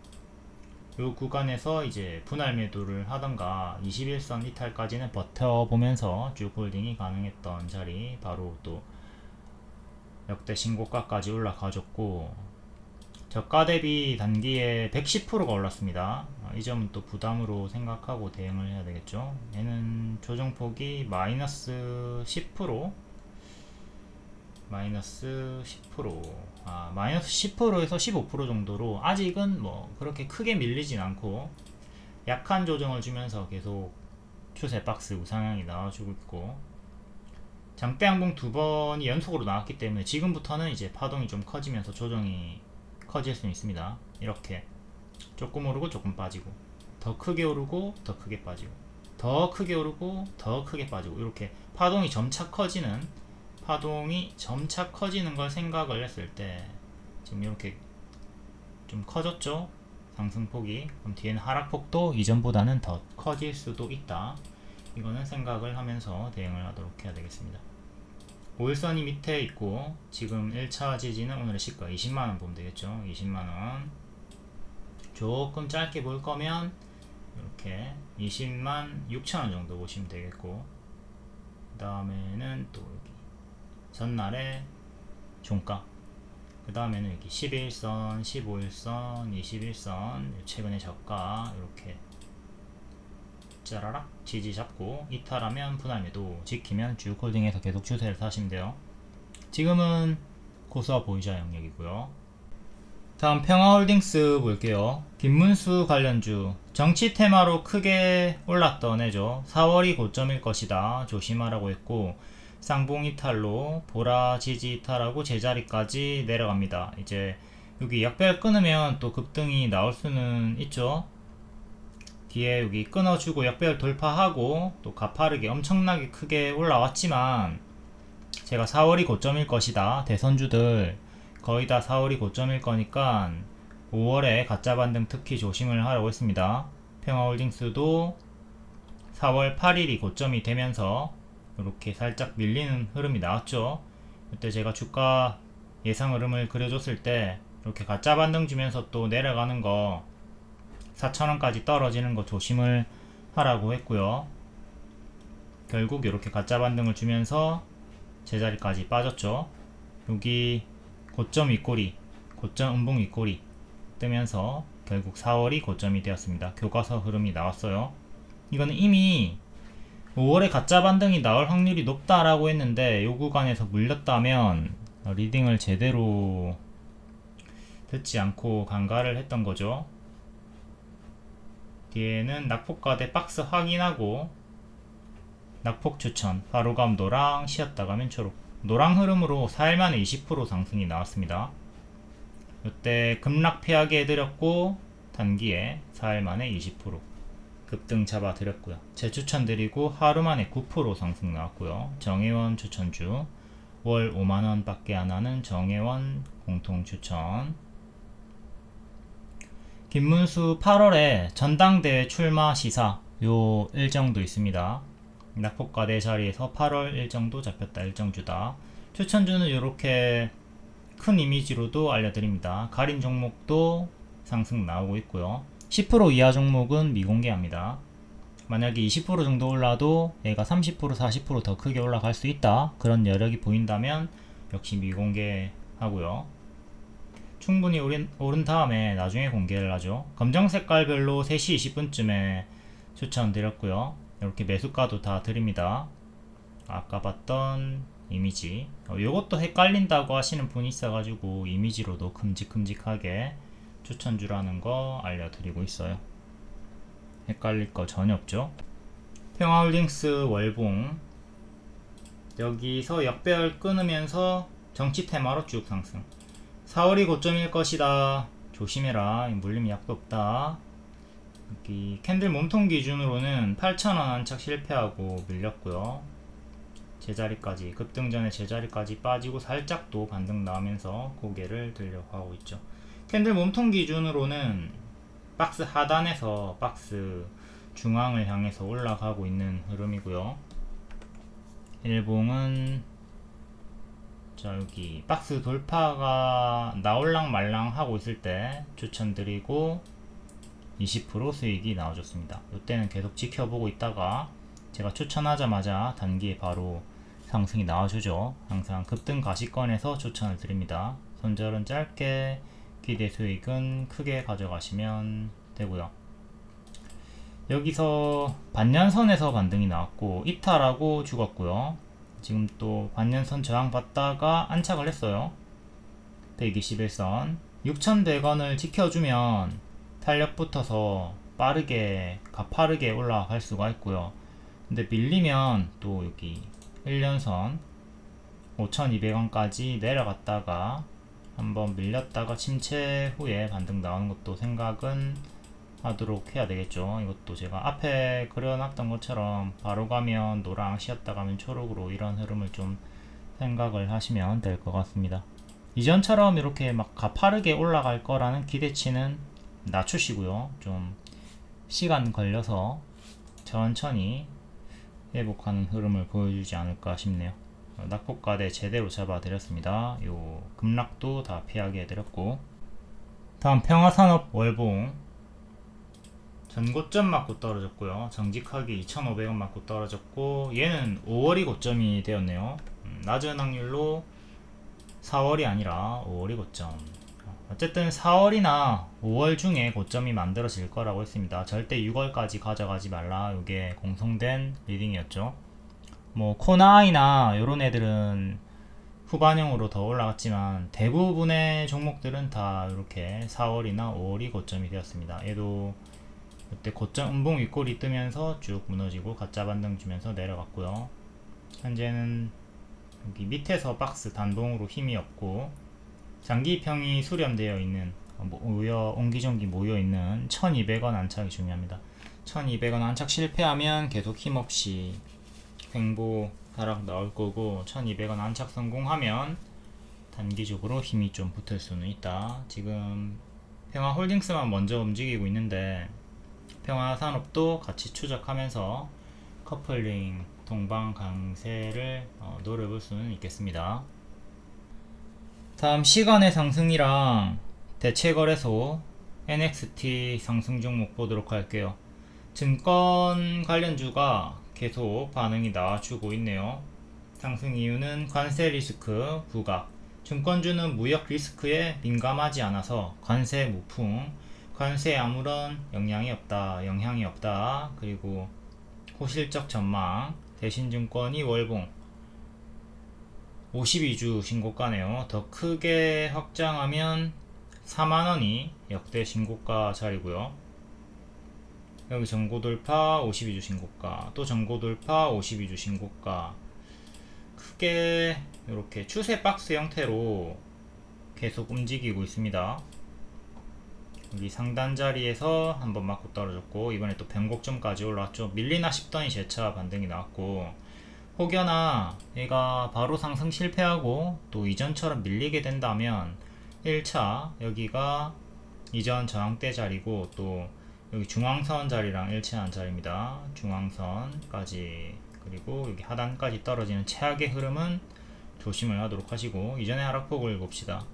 요 구간에서 이제 분할 매도를 하던가 21선 이탈까지는 버텨보면서 쭉 홀딩이 가능했던 자리, 바로 또 역대 신고가까지 올라가줬고, 저가 대비 단기에 110%가 올랐습니다. 이 점은 또 부담으로 생각하고 대응을 해야 되겠죠. 얘는 조정폭이 마이너스 10%, 마이너스 10%에서 15% 정도로 아직은 뭐 그렇게 크게 밀리진 않고 약한 조정을 주면서 계속 추세 박스 우상향이 나와주고 있고, 장대 양봉 2번이 연속으로 나왔기 때문에 지금부터는 이제 파동이 좀 커지면서 조정이 커질 수 있습니다. 이렇게 조금 오르고 조금 빠지고, 더 크게 오르고 더 크게 빠지고, 더 크게 오르고 더 크게 빠지고, 이렇게 파동이 점차 커지는 걸 생각을 했을 때 지금 이렇게 좀 커졌죠, 상승폭이. 그럼 뒤에는 하락폭도 이전보다는 더 커질 수도 있다. 이거는 생각을 하면서 대응을 하도록 해야 되겠습니다. 5일선이 밑에 있고, 지금 1차 지지는 오늘의 시가 20만원 보면 되겠죠. 20만원 조금 짧게 볼 거면 이렇게 20만 6천원 정도 보시면 되겠고, 그 다음에는 또 여기 전날의 종가, 그 다음에는 여기 11선, 15일선, 21선, 최근의 저가, 이렇게 짜라락 지지 잡고 이탈하면 분할매도, 지키면 쭉 홀딩해서 계속 추세를 타시면 돼요. 지금은 고수와 보이자 영역이고요. 다음 평화홀딩스 볼게요. 김문수 관련주 정치 테마로 크게 올랐던 애죠. 4월이 고점일 것이다 조심하라고 했고, 쌍봉 이탈로 보라 지지 이탈하고 제자리까지 내려갑니다. 이제 여기 약별 끊으면 또 급등이 나올 수는 있죠. 뒤에 여기 끊어주고 역배열 돌파하고 또 가파르게 엄청나게 크게 올라왔지만, 제가 4월이 고점일 것이다, 대선주들 거의 다 4월이 고점일 거니까 5월에 가짜 반등 특히 조심을 하라고 했습니다. 평화홀딩스도 4월 8일이 고점이 되면서 이렇게 살짝 밀리는 흐름이 나왔죠. 그때 제가 주가 예상 흐름을 그려줬을 때 이렇게 가짜 반등 주면서 또 내려가는 거 4,000원까지 떨어지는 거 조심을 하라고 했고요. 결국 이렇게 가짜 반등을 주면서 제자리까지 빠졌죠. 여기 고점 윗꼬리, 고점 음봉 윗꼬리 뜨면서 결국 4월이 고점이 되었습니다. 교과서 흐름이 나왔어요. 이거는 이미 5월에 가짜 반등이 나올 확률이 높다라고 했는데, 요 구간에서 물렸다면 리딩을 제대로 듣지 않고 간가를 했던 거죠. 뒤에는 낙폭과대 박스 확인하고 낙폭 추천, 바로감 노랑, 쉬었다 가면 초록, 노랑 흐름으로 4일 만에 20% 상승이 나왔습니다. 이때 급락 피하게 해드렸고 단기에 4일 만에 20% 급등 잡아 드렸고요. 재추천 드리고 하루 만에 9% 상승 나왔고요. 정혜원 추천주, 월 5만원 밖에 안 하는 정혜원 공통 추천. 김문수 8월에 전당대회 출마 시사 요 일정도 있습니다. 낙폭과대 자리에서 8월 일정도 잡혔다, 일정주다. 추천주는 이렇게 큰 이미지로도 알려드립니다. 가린 종목도 상승 나오고 있고요. 10% 이하 종목은 미공개합니다. 만약에 20% 정도 올라도 얘가 30% 40% 더 크게 올라갈 수 있다, 그런 여력이 보인다면 역시 미공개하고요. 충분히 오른 다음에 나중에 공개를 하죠. 검정 색깔별로 3시 20분쯤에 추천드렸고요. 이렇게 매수가도 다 드립니다. 아까 봤던 이미지, 요것도 헷갈린다고 하시는 분이 있어가지고 이미지로도 큼직큼직하게 추천주라는 거 알려드리고 있어요. 헷갈릴 거 전혀 없죠. 평화홀딩스 월봉, 여기서 역배열 끊으면서 정치 테마로 쭉 상승. 4월이 고점일 것이다, 조심해라, 물림 약도 없다. 여기 캔들 몸통 기준으로는 8,000원 안착 실패하고 밀렸고요. 제자리까지, 급등전에 제자리까지 빠지고 살짝 또 반등 나오면서 고개를 들려고 하고 있죠. 캔들 몸통 기준으로는 박스 하단에서 박스 중앙을 향해서 올라가고 있는 흐름이고요. 일봉은 자, 여기 박스 돌파가 나올랑 말랑 하고 있을 때 추천드리고 20% 수익이 나와줬습니다. 이때는 계속 지켜보고 있다가 제가 추천하자마자 단기에 바로 상승이 나와주죠. 항상 급등 가시권에서 추천을 드립니다. 손절은 짧게, 기대 수익은 크게 가져가시면 되고요. 여기서 반년선에서 반등이 나왔고 이탈하고 죽었고요. 지금 또 반년선 저항 받다가 안착을 했어요. 121선 6,100원을 지켜주면 탄력 붙어서 빠르게 가파르게 올라갈 수가 있고요. 근데 밀리면 또 여기 1년선 5,200원까지 내려갔다가 한번 밀렸다가 침체 후에 반등 나오는 것도 생각은 하도록 해야 되겠죠. 이것도 제가 앞에 그려놨던 것처럼 바로 가면 노랑, 쉬었다 가면 초록으로 이런 흐름을 좀 생각을 하시면 될 것 같습니다. 이전처럼 이렇게 막 가파르게 올라갈 거라는 기대치는 낮추시고요. 좀 시간 걸려서 천천히 회복하는 흐름을 보여주지 않을까 싶네요. 낙폭가대 제대로 잡아드렸습니다. 요 급락도 다 피하게 해드렸고, 다음 평화산업 월봉 전고점 맞고 떨어졌고요. 정직하게 2,500원 맞고 떨어졌고, 얘는 5월이 고점이 되었네요. 낮은 확률로 4월이 아니라 5월이 고점. 어쨌든 4월이나 5월 중에 고점이 만들어질 거라고 했습니다. 절대 6월까지 가져가지 말라, 이게 공통된 리딩이었죠. 뭐 코나아이나 요런 애들은 후반형으로 더 올라갔지만 대부분의 종목들은 다 이렇게 4월이나 5월이 고점이 되었습니다. 얘도 그때 고점 음봉 윗골이 뜨면서 쭉 무너지고 가짜 반등 주면서 내려갔고요. 현재는 여기 밑에서 박스 단봉으로 힘이 없고 장기평이 수렴되어 있는 옹기종기 모여있는 1200원 안착이 중요합니다. 1200원 안착 실패하면 계속 힘없이 횡보 하락 나올 거고, 1200원 안착 성공하면 단기적으로 힘이 좀 붙을 수는 있다. 지금 평화홀딩스만 먼저 움직이고 있는데 평화산업도 같이 추적하면서 커플링 동방 강세를 노려볼 수는 있겠습니다. 다음 시간의 상승이랑 대체거래소 NXT 상승 종목 보도록 할게요. 증권 관련주가 계속 반응이 나와주고 있네요. 상승 이유는 관세 리스크 부각, 증권주는 무역 리스크에 민감하지 않아서 관세 무풍, 관세에 아무런 영향이 없다. 그리고 호실적 전망, 대신증권이 월봉 52주 신고가네요. 더 크게 확장하면 4만원이 역대 신고가 자리고요. 여기 전고돌파 52주 신고가, 또 전고돌파 52주 신고가, 크게 이렇게 추세 박스 형태로 계속 움직이고 있습니다. 여기 상단 자리에서 한번 맞고 떨어졌고, 이번에 또 변곡점까지 올라왔죠. 밀리나 싶더니 재차 반등이 나왔고, 혹여나 얘가 바로 상승 실패하고 또 이전처럼 밀리게 된다면 1차 여기가 이전 저항대 자리고, 또 여기 중앙선 자리랑 일치하는 자리입니다. 중앙선까지, 그리고 여기 하단까지 떨어지는 최악의 흐름은 조심을 하도록 하시고, 이전의 하락폭을 봅시다.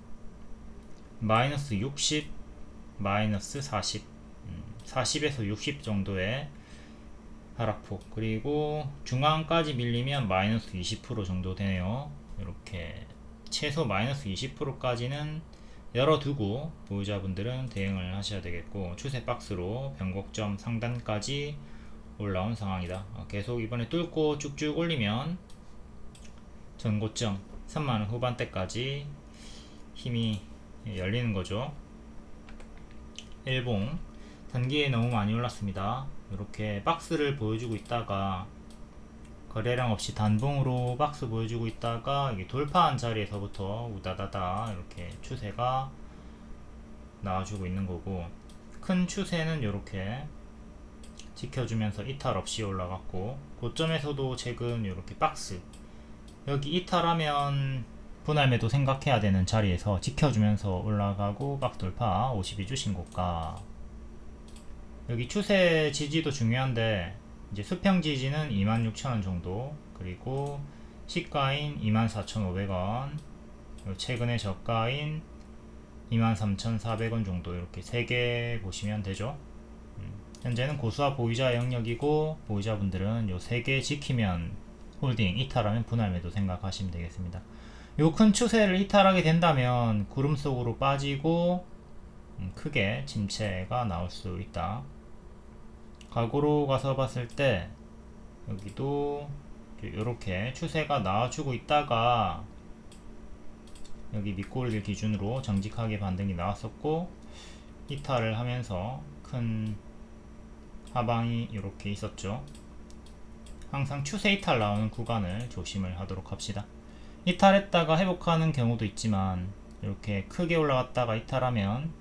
마이너스 60, 마이너스 40, 40에서 60 정도의 하락폭, 그리고 중앙까지 밀리면 마이너스 20% 정도 되네요. 이렇게 최소 마이너스 20%까지는 열어두고 보유자분들은 대응을 하셔야 되겠고, 추세 박스로 변곡점 상단까지 올라온 상황이다. 계속 이번에 뚫고 쭉쭉 올리면 전고점 3만원 후반대까지 힘이 열리는 거죠. 일봉 단기에 너무 많이 올랐습니다. 이렇게 박스를 보여주고 있다가 거래량 없이 단봉으로 박스 보여주고 있다가 이게 돌파한 자리에서부터 우다다다 이렇게 추세가 나와주고 있는 거고, 큰 추세는 이렇게 지켜주면서 이탈 없이 올라갔고, 고점에서도 최근 이렇게 박스, 여기 이탈하면 분할 매도 생각해야 되는 자리에서 지켜주면서 올라가고 박스 돌파, 52주 신고가. 여기 추세 지지도 중요한데 이제 수평 지지는 26,000원 정도, 그리고 시가인 24,500원, 최근에 저가인 23,400원 정도, 이렇게 3개 보시면 되죠. 현재는 고수와 보유자 영역이고, 보유자분들은 요 3개 지키면 홀딩, 이탈하면 분할 매도 생각하시면 되겠습니다. 요 큰 추세를 이탈하게 된다면 구름 속으로 빠지고 크게 침체가 나올 수 있다. 과거로 가서 봤을 때 여기도 이렇게 추세가 나와주고 있다가 여기 밑골들 기준으로 정직하게 반등이 나왔었고, 이탈을 하면서 큰 하방이 이렇게 있었죠. 항상 추세 이탈 나오는 구간을 조심을 하도록 합시다. 이탈했다가 회복하는 경우도 있지만 이렇게 크게 올라갔다가 이탈하면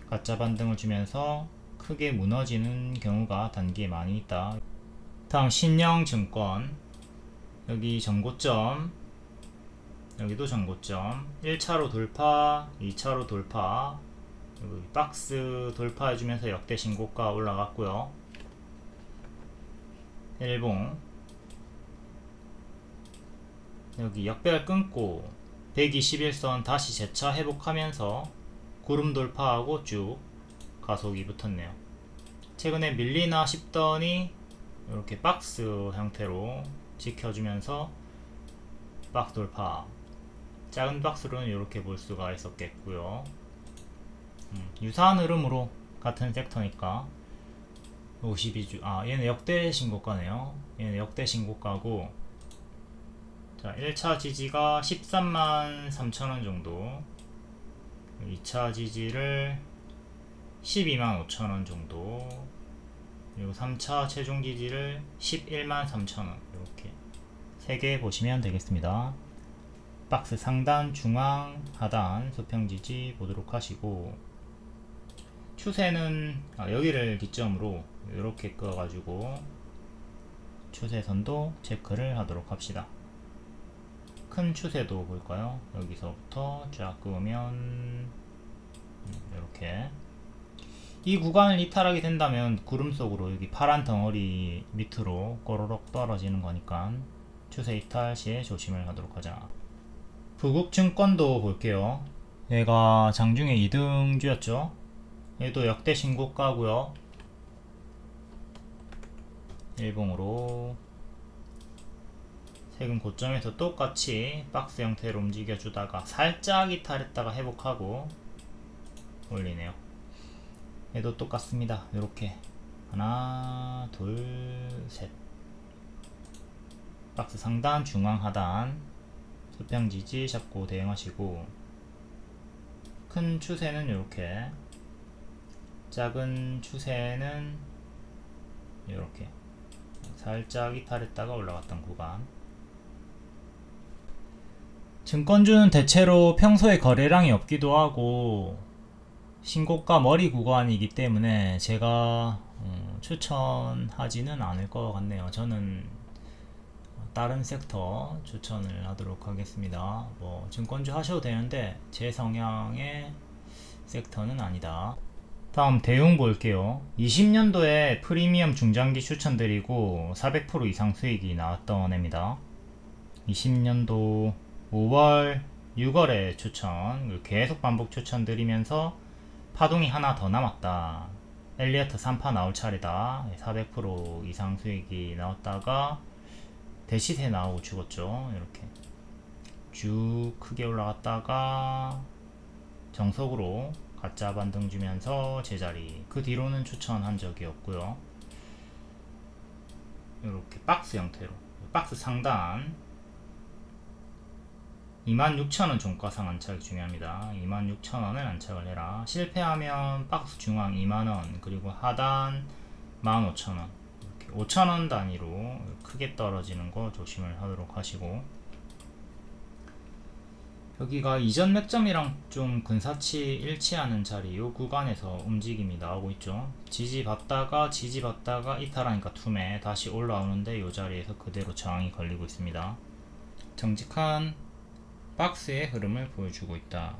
가짜 반등을 주면서 크게 무너지는 경우가 단기에 많이 있다. 다음 신영증권, 여기 전고점, 여기도 전고점, 1차로 돌파, 2차로 돌파, 여기 박스 돌파해주면서 역대 신고가 올라갔고요. 일봉, 여기 역배열 끊고 121선 다시 재차 회복하면서 구름 돌파하고 쭉 가속이 붙었네요. 최근에 밀리나 싶더니 이렇게 박스 형태로 지켜주면서 박스 돌파, 작은 박스로는 이렇게 볼 수가 있었겠고요. 유사한 흐름으로 같은 섹터니까 52주, 얘는 역대 신고가네요. 얘는 역대 신고가고, 자, 1차 지지가 133,000원 정도, 2차 지지를 125,000원 정도, 그리고 3차 최종 지지를 113,000원, 이렇게 3개 보시면 되겠습니다. 박스 상단, 중앙, 하단 수평 지지 보도록 하시고, 추세는 여기를 기점으로 이렇게 끄어가지고 추세선도 체크를 하도록 합시다. 큰 추세도 볼까요? 여기서부터 쫙 끄면 이렇게 이 구간을 이탈하게 된다면 구름 속으로 여기 파란 덩어리 밑으로 꼬르륵 떨어지는 거니까 추세 이탈 시에 조심을 하도록 하자. 부국증권도 볼게요. 얘가 장중에 2등주였죠. 얘도 역대 신고가고요. 일봉으로 최근 고점에서 똑같이 박스 형태로 움직여주다가 살짝 이탈했다가 회복하고 올리네요. 얘도 똑같습니다. 이렇게 하나, 둘, 셋, 박스 상단, 중앙, 하단 수평 지지 잡고 대응하시고, 큰 추세는 이렇게, 작은 추세는 이렇게 살짝 이탈했다가 올라갔던 구간. 증권주는 대체로 평소에 거래량이 없기도 하고 신고가 머리 구간이기 때문에 제가 추천하지는 않을 것 같네요. 저는 다른 섹터 추천을 하도록 하겠습니다. 뭐 증권주 하셔도 되는데 제 성향의 섹터는 아니다. 다음 대웅 볼게요. 20년도에 프리미엄 중장기 추천드리고 400% 이상 수익이 나왔던 애입니다. 20년도 5월 6월에 추천, 계속 반복 추천드리면서 파동이 하나 더 남았다, 엘리어트 3파 나올 차례다, 400% 이상 수익이 나왔다가 대시세 나오고 죽었죠. 이렇게 쭉 크게 올라갔다가 정석으로 가짜 반등 주면서 제자리, 그 뒤로는 추천한 적이 없고요. 이렇게 박스 형태로, 박스 상단 26,000원 종가상 안착이 중요합니다. 26,000원을 안착을 해라. 실패하면 박스 중앙 2만원, 그리고 하단 15,000원, 이렇게 5,000원 단위로 크게 떨어지는 거 조심을 하도록 하시고, 여기가 이전 맥점이랑 좀 근사치 일치하는 자리, 요 구간에서 움직임이 나오고 있죠. 지지받다가 이탈하니까 투매 다시 올라오는데 요 자리에서 그대로 저항이 걸리고 있습니다. 정직한 박스의 흐름을 보여주고 있다.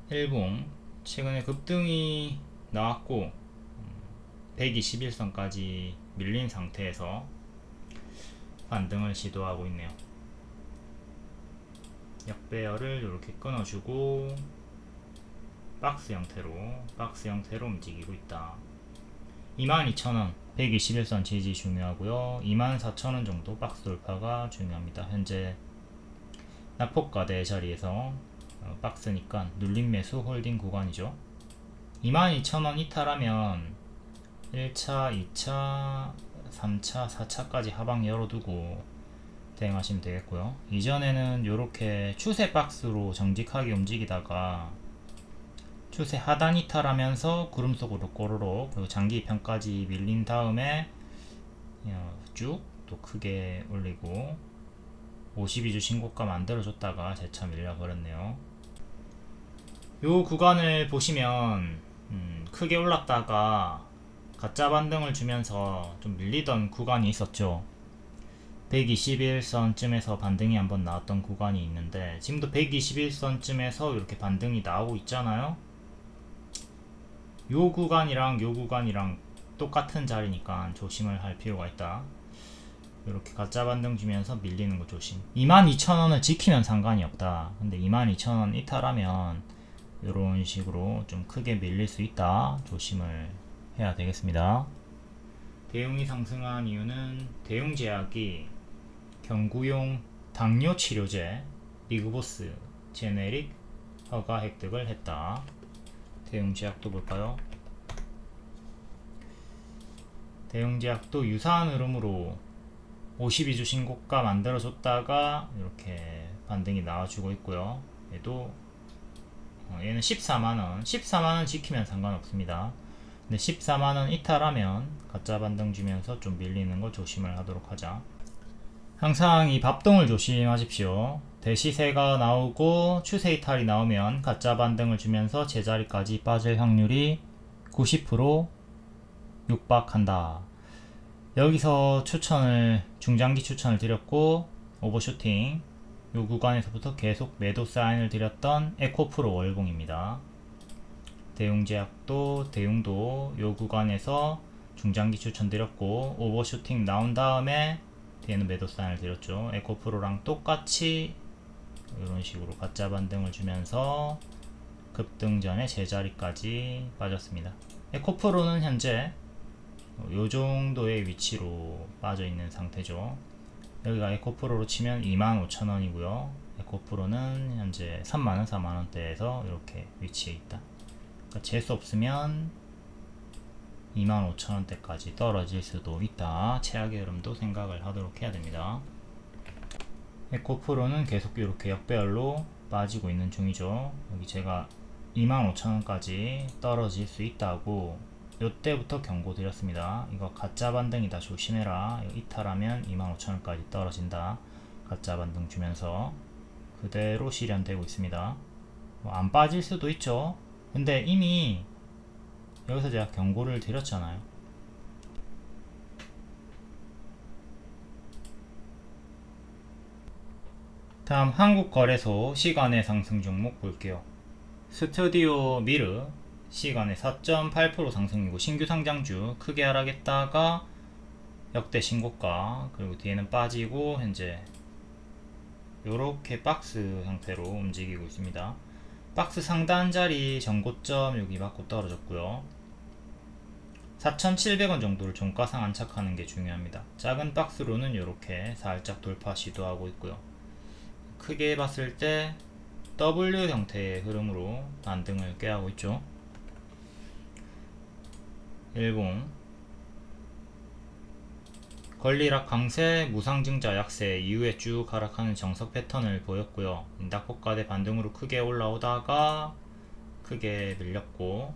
일봉 최근에 급등이 나왔고 121선까지 밀린 상태에서 반등을 시도하고 있네요. 역배열을 이렇게 끊어주고 박스 형태로 움직이고 있다. 22,000원 121선 지지 중요하고요. 24,000원 정도 박스 돌파가 중요합니다. 현재 낙폭과대 자리에서 박스니까 눌림 매수 홀딩 구간이죠. 22,000원 이탈하면 1차, 2차, 3차, 4차까지 하방 열어두고 대응하시면 되겠고요. 이전에는 이렇게 추세 박스로 정직하게 움직이다가 추세 하단 이탈하면서 구름 속으로 꼬르륵, 그리고 장기 입형까지 밀린 다음에 쭉 또 크게 올리고 52주 신고가 만들어줬다가 재차 밀려버렸네요. 요 구간을 보시면 크게 올랐다가 가짜 반등을 주면서 좀 밀리던 구간이 있었죠. 121선쯤에서 반등이 한번 나왔던 구간이 있는데 지금도 121선쯤에서 이렇게 반등이 나오고 있잖아요. 요 구간이랑 요 구간이랑 똑같은 자리니까 조심을 할 필요가 있다. 이렇게 가짜 반등 주면서 밀리는 거 조심. 22,000원을 지키면 상관이 없다. 근데 22,000원 이탈하면 이런 식으로 좀 크게 밀릴 수 있다. 조심을 해야 되겠습니다. 대웅이 상승한 이유는 대웅제약이 경구용 당뇨 치료제 비그보스 제네릭 허가 획득을 했다. 대웅제약도 볼까요? 대웅제약도 유사한 흐름으로 52주 신고가 만들어줬다가 이렇게 반등이 나와주고 있고요. 얘는 14만원 14만원 지키면 상관없습니다. 근데 14만원 이탈하면 가짜 반등 주면서 좀 밀리는 거 조심을 하도록 하자. 항상 이 밥동을 조심하십시오. 대시세가 나오고 추세 이탈이 나오면 가짜 반등을 주면서 제자리까지 빠질 확률이 90% 육박한다. 여기서 중장기 추천을 드렸고 오버슈팅 요 구간에서부터 계속 매도 사인을 드렸던 에코프로 월봉입니다. 대웅도 요 구간에서 중장기 추천드렸고 오버슈팅 나온 다음에 뒤에는 매도 사인을 드렸죠. 에코프로랑 똑같이 이런 식으로 가짜 반등을 주면서 급등 전에 제자리까지 빠졌습니다. 에코프로는 현재 요 정도의 위치로 빠져 있는 상태죠. 여기가 에코프로로 치면 25,000원이고요. 에코프로는 현재 3만원, 4만원대에서 이렇게 위치해 있다. 그러니까 재수 없으면 25,000원대까지 떨어질 수도 있다. 최악의 흐름도 생각을 하도록 해야 됩니다. 에코프로는 계속 이렇게 역배열로 빠지고 있는 중이죠. 여기 제가 25,000원까지 떨어질 수 있다고 요때부터 경고 드렸습니다. 이거 가짜 반등이다 조심해라. 이탈하면 25,000원까지 떨어진다. 가짜 반등 주면서 그대로 실현되고 있습니다. 안 빠질 수도 있죠. 근데 이미 여기서 제가 경고를 드렸잖아요. 다음 한국거래소 시간의 상승 종목 볼게요. 스튜디오 미르 시간에 4.8% 상승이고 신규 상장주 크게 하락했다가 역대 신고가, 그리고 뒤에는 빠지고 현재 요렇게 박스 형태로 움직이고 있습니다. 박스 상단 자리 전고점 여기 맞고 떨어졌고요. 4,700원 정도를 종가상 안착하는 게 중요합니다. 작은 박스로는 이렇게 살짝 돌파 시도하고 있고요. 크게 봤을 때 W 형태의 흐름으로 반등을 꾀하고 있죠. 일봉 권리락 강세, 무상증자 약세 이후에 쭉 하락하는 정석 패턴을 보였고요. 낙폭과대 반등으로 크게 올라오다가 크게 밀렸고,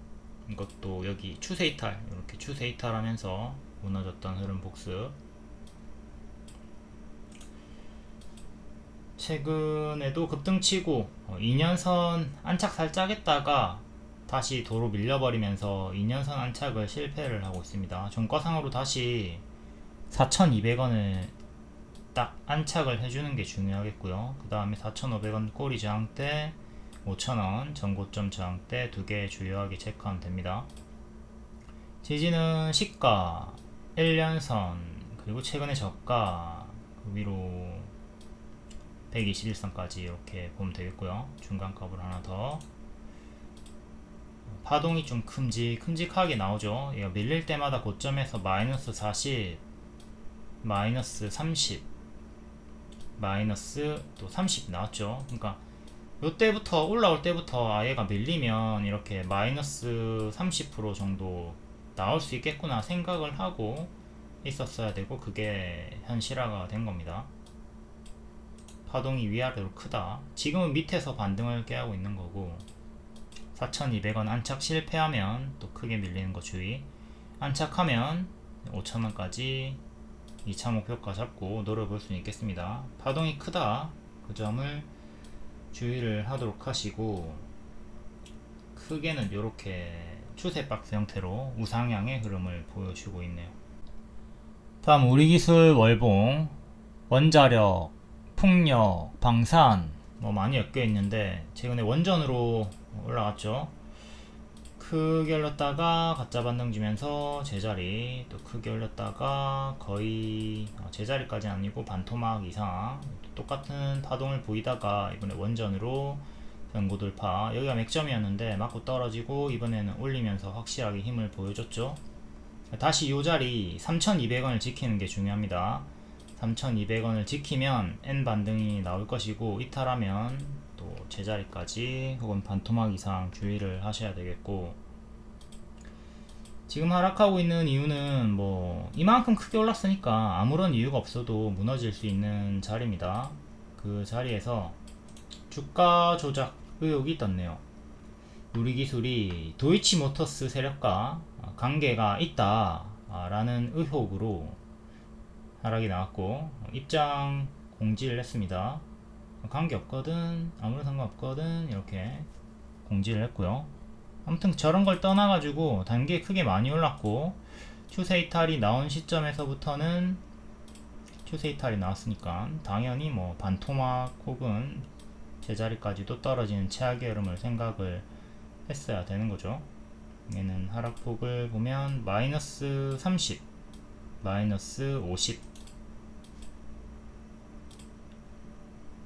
이것도 여기 추세 이탈, 이렇게 추세 이탈하면서 무너졌던 흐름 복습. 최근에도 급등치고 2년선 안착 살짝 했다가 다시 도로 밀려버리면서 2년선 안착을 실패를 하고 있습니다. 종가상으로 다시 4,200원을 딱 안착을 해주는 게 중요하겠고요. 그 다음에 4,500원 꼬리 저항대, 5,000원 전고점 저항대 두 개 주요하게 체크하면 됩니다. 지지는 시가, 1년선, 그리고 최근의 저가, 그 위로 121선까지 이렇게 보면 되겠고요. 중간값을 하나 더. 파동이 좀 큼직하게 나오죠. 얘가 밀릴 때마다 고점에서 마이너스 40, 마이너스 30, 마이너스 또 30 나왔죠. 그러니까 요때부터 올라올 때부터 아예가 밀리면 이렇게 마이너스 30% 정도 나올 수 있겠구나 생각을 하고 있었어야 되고, 그게 현실화가 된 겁니다. 파동이 위아래로 크다. 지금은 밑에서 반등을 깨하고 있는 거고, 4,200원 안착 실패하면 또 크게 밀리는 거 주의. 안착하면 5,000원까지 2차 목표가 잡고 노려볼 수 있겠습니다. 파동이 크다, 그 점을 주의를 하도록 하시고, 크게는 이렇게 추세 박스 형태로 우상향의 흐름을 보여주고 있네요. 다음 우리기술 월봉, 원자력, 풍력, 방산 뭐 많이 엮여 있는데, 최근에 원전으로 올라갔죠. 크게 올렸다가 가짜 반등 주면서 제자리, 또 크게 올렸다가 거의 제자리까지는 아니고 반토막 이상 똑같은 파동을 보이다가 이번에 원전으로 전고 돌파. 여기가 맥점이었는데 맞고 떨어지고 이번에는 올리면서 확실하게 힘을 보여줬죠. 다시 이 자리 3,200원을 지키는 게 중요합니다. 3,200원을 지키면 N 반등이 나올 것이고, 이탈하면 또 제자리까지 혹은 반토막 이상 주의를 하셔야 되겠고, 지금 하락하고 있는 이유는 뭐 이만큼 크게 올랐으니까 아무런 이유가 없어도 무너질 수 있는 자리입니다. 그 자리에서 주가 조작 의혹이 떴네요. 우리기술이 도이치모터스 세력과 관계가 있다 라는 의혹으로 하락이 나왔고, 입장 공지를 했습니다. 관계없거든, 아무런 상관없거든, 이렇게 공지를 했고요. 아무튼 저런 걸 떠나가지고 단계 크게 많이 올랐고, 추세 이탈이 나온 시점에서부터는 추세 이탈이 나왔으니까 당연히 뭐 반토막 혹은 제자리까지도 떨어지는 최악의 흐름을 생각을 했어야 되는 거죠. 얘는 하락폭을 보면 마이너스 30, 마이너스 50,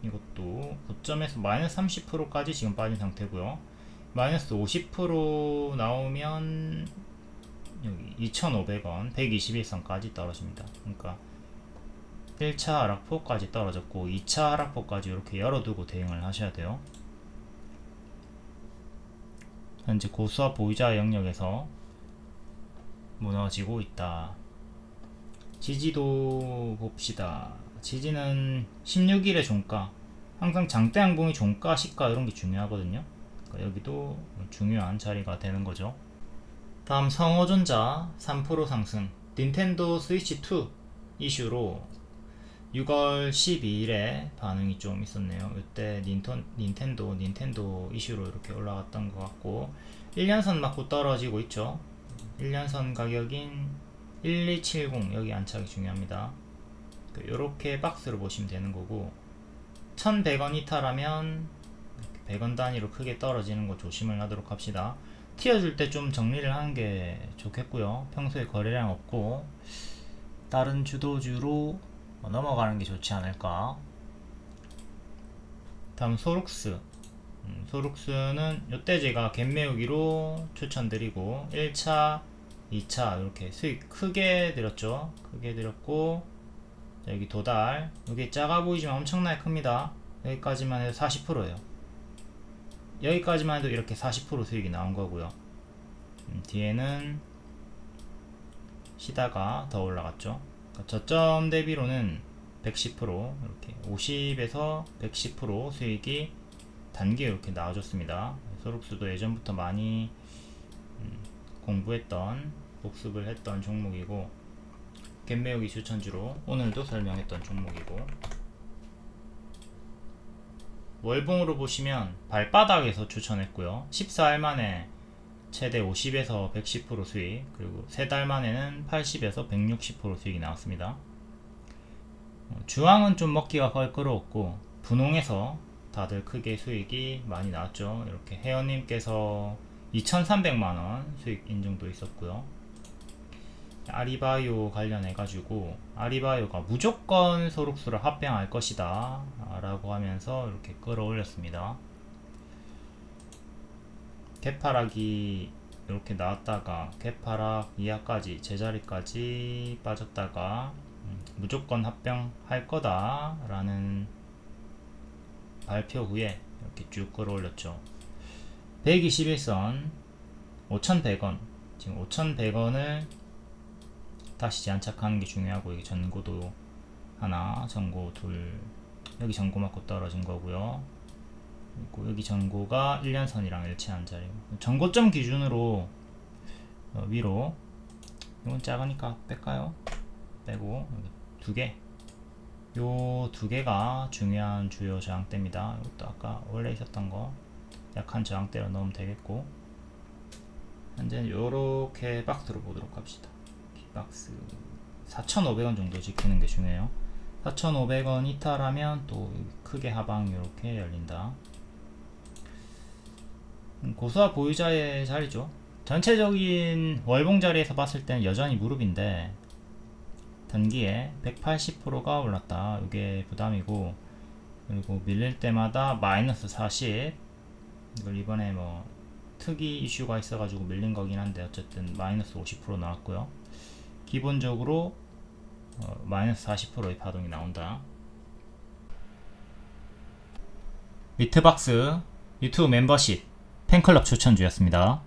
이것도 고점에서 마이너스 30%까지 지금 빠진 상태고요. 마이너스 50% 나오면 여기 2,500원 121선까지 떨어집니다. 그러니까 1차 하락폭까지 떨어졌고 2차 하락폭까지 이렇게 열어두고 대응을 하셔야 돼요. 현재 고수와 보유자 영역에서 무너지고 있다. 지지도 봅시다. 지지는 16일의 종가, 항상 장대 양봉이 종가, 시가 이런 게 중요하거든요. 그러니까 여기도 중요한 자리가 되는 거죠. 다음 성호전자 3% 상승. 닌텐도 스위치 2 이슈로 6월 12일에 반응이 좀 있었네요. 이때 닌텐도 이슈로 이렇게 올라갔던 것 같고, 1년선 맞고 떨어지고 있죠. 1년선 가격인 1270 여기 안착이 중요합니다. 이렇게 박스로 보시면 되는 거고, 1100원 이탈하면 100원 단위로 크게 떨어지는 거 조심을 하도록 합시다. 튀어줄 때 좀 정리를 하는 게 좋겠고요. 평소에 거래량 없고 다른 주도주로 넘어가는 게 좋지 않을까. 다음 소룩스. 소룩스는 요때 제가 갭매우기로 추천드리고 1차 2차 이렇게 수익 크게 들였죠. 크게 들였고, 여기 도달, 여기 작아 보이지만 엄청나게 큽니다. 여기까지만 해도 40%예요 여기까지만 해도 이렇게 40% 수익이 나온 거고요. 뒤에는 쉬다가 더 올라갔죠. 그러니까 저점 대비로는 110% 이렇게 50에서 110% 수익이 단계 이렇게 나와줬습니다. 소룩스도 예전부터 많이 공부했던, 복습을 했던 종목이고, 갭매우기 추천주로 오늘도 설명했던 종목이고, 월봉으로 보시면 발바닥에서 추천했고요. 14일 만에 최대 50에서 110% 수익, 그리고 3달 만에는 80에서 160% 수익이 나왔습니다. 주황은 좀 먹기가 껄끄러웠고 분홍에서 다들 크게 수익이 많이 나왔죠. 이렇게 회원님께서 2,300만원 수익 인증도 있었고요. 아리바이오 관련해 가지고 아리바이오가 무조건 소록수를 합병할 것이다 라고 하면서 이렇게 끌어올렸습니다. 개파락이 이렇게 나왔다가 개파락 이하까지 제자리까지 빠졌다가 무조건 합병할 거다 라는 발표 후에 이렇게 쭉 끌어올렸죠. 121선 5,100원, 지금 5,100원을 다시 안착하는 게 중요하고, 여기 전고도 하나, 전고 둘, 여기 전고 맞고 떨어진 거고요. 그리고 여기 전고가 1년선이랑 일치하는 자리. 전고점 기준으로 위로, 이건 작으니까 뺄까요? 빼고 여기 두 개, 요 두 개가 중요한 주요 저항대입니다. 이것도 아까 원래 있었던 거 약한 저항대로 넣으면 되겠고, 현재 요렇게 박스로 보도록 합시다. 박스 4,500원 정도 지키는 게 중요해요. 4,500원 이탈하면 또 크게 하방 이렇게 열린다. 고수와 보유자의 자리죠. 전체적인 월봉 자리에서 봤을 때는 여전히 무릎인데 단기에 180%가 올랐다. 이게 부담이고, 그리고 밀릴 때마다 마이너스 40, 이걸 이번에 뭐 특이 이슈가 있어가지고 밀린 거긴 한데 어쨌든 마이너스 50% 나왔고요. 기본적으로 마이너스 40%의 파동이 나온다. 미트박스 유튜브 멤버십 팬클럽 추천주였습니다.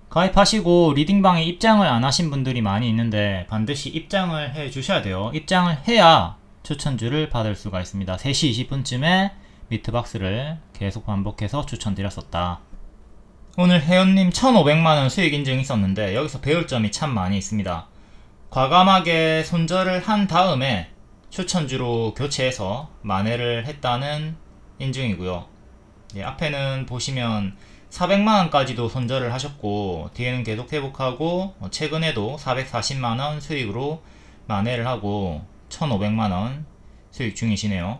가입하시고 리딩방에 입장을 안 하신 분들이 많이 있는데 반드시 입장을 해 주셔야 돼요. 입장을 해야 추천주를 받을 수가 있습니다. 3시 20분쯤에 미트박스를 계속 반복해서 추천드렸었다. 오늘 회원님 1,500만원 수익 인증이 있었는데 여기서 배울 점이 참 많이 있습니다. 과감하게 손절을 한 다음에 추천주로 교체해서 만회를 했다는 인증이고요. 예, 앞에는 보시면 400만원까지도 손절을 하셨고 뒤에는 계속 회복하고 최근에도 440만원 수익으로 만회를 하고 1,500만원 수익 중이시네요.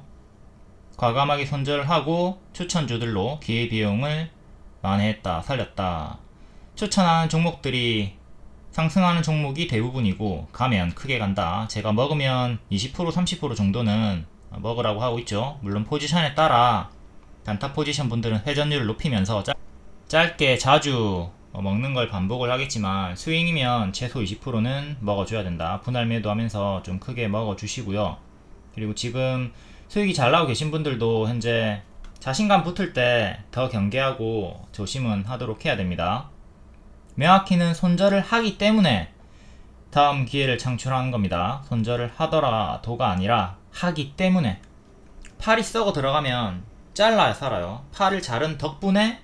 과감하게 손절을 하고 추천주들로 기회비용을 만회했다, 살렸다. 추천하는 종목들이 상승하는 종목이 대부분이고 가면 크게 간다. 제가 먹으면 20% 30% 정도는 먹으라고 하고 있죠. 물론 포지션에 따라 단타 포지션 분들은 회전율을 높이면서 짧게 자주 먹는 걸 반복을 하겠지만 스윙이면 최소 20%는 먹어줘야 된다. 분할 매도하면서 좀 크게 먹어주시고요. 그리고 지금 수익이 잘 나오고 계신 분들도 현재 자신감 붙을 때 더 경계하고 조심은 하도록 해야 됩니다. 명확히는 손절을 하기 때문에 다음 기회를 창출하는 겁니다. 손절을 하더라도가 아니라 하기 때문에. 팔이 썩어 들어가면 잘라야 살아요. 팔을 자른 덕분에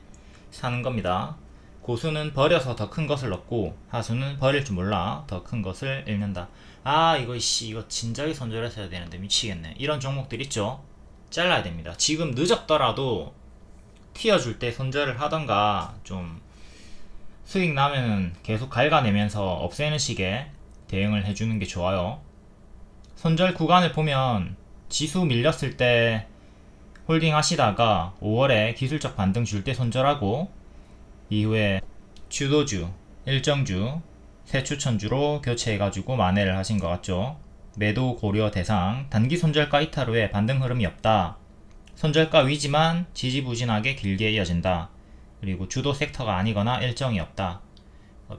사는 겁니다. 고수는 버려서 더 큰 것을 얻고 하수는 버릴 줄 몰라 더 큰 것을 잃는다. 아 이거 진작에 손절했어야 되는데 미치겠네. 이런 종목들 있죠. 잘라야 됩니다. 지금 늦었더라도 튀어줄 때 손절을 하던가 좀 수익 나면은 계속 갉아내면서 없애는 식의 대응을 해주는 게 좋아요. 손절 구간을 보면 지수 밀렸을 때 홀딩 하시다가 5월에 기술적 반등 줄 때 손절하고 이후에 주도주, 일정주, 새 추천주로 교체해가지고 만회를 하신 것 같죠. 매도 고려 대상, 단기 손절가 이탈 후에 반등 흐름이 없다. 손절가 위지만 지지부진하게 길게 이어진다. 그리고 주도 섹터가 아니거나 일정이 없다.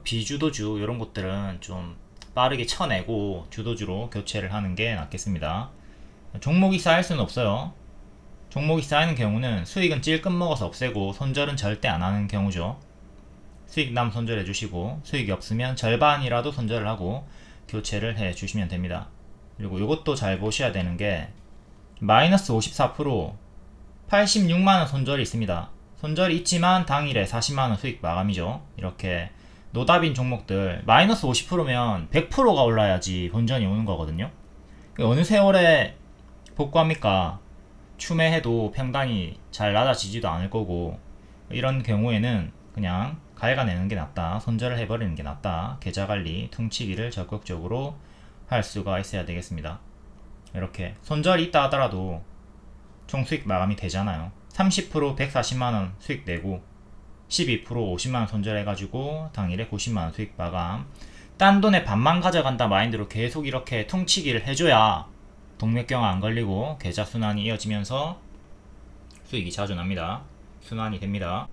비주도주 이런 것들은 좀 빠르게 쳐내고 주도주로 교체를 하는 게 낫겠습니다. 종목이 쌓일 수는 없어요. 종목이 쌓이는 경우는 수익은 찔끔 먹어서 없애고 손절은 절대 안 하는 경우죠. 수익 남 손절해 주시고 수익이 없으면 절반이라도 손절을 하고 교체를 해 주시면 됩니다. 그리고 이것도 잘 보셔야 되는 게 마이너스 54% 86만원 손절이 있습니다. 손절이 있지만 당일에 40만원 수익 마감이죠. 이렇게 노답인 종목들 마이너스 50%면 100%가 올라야지 본전이 오는 거거든요. 어느 세월에 복구합니까? 추매해도 평당이 잘 낮아지지도 않을 거고, 이런 경우에는 그냥 갉아내는 게 낫다, 손절을 해버리는 게 낫다, 계좌관리, 퉁치기를 적극적으로 할 수가 있어야 되겠습니다. 이렇게 손절이 있다 하더라도 총 수익 마감이 되잖아요. 30% 140만원 수익 내고 12% 50만원 손절해가지고 당일에 90만원 수익 마감. 딴 돈의 반만 가져간다 마인드로 계속 이렇게 퉁치기를 해줘야 동맥경화 안 걸리고 계좌 순환이 이어지면서 수익이 자주 납니다. 순환이 됩니다.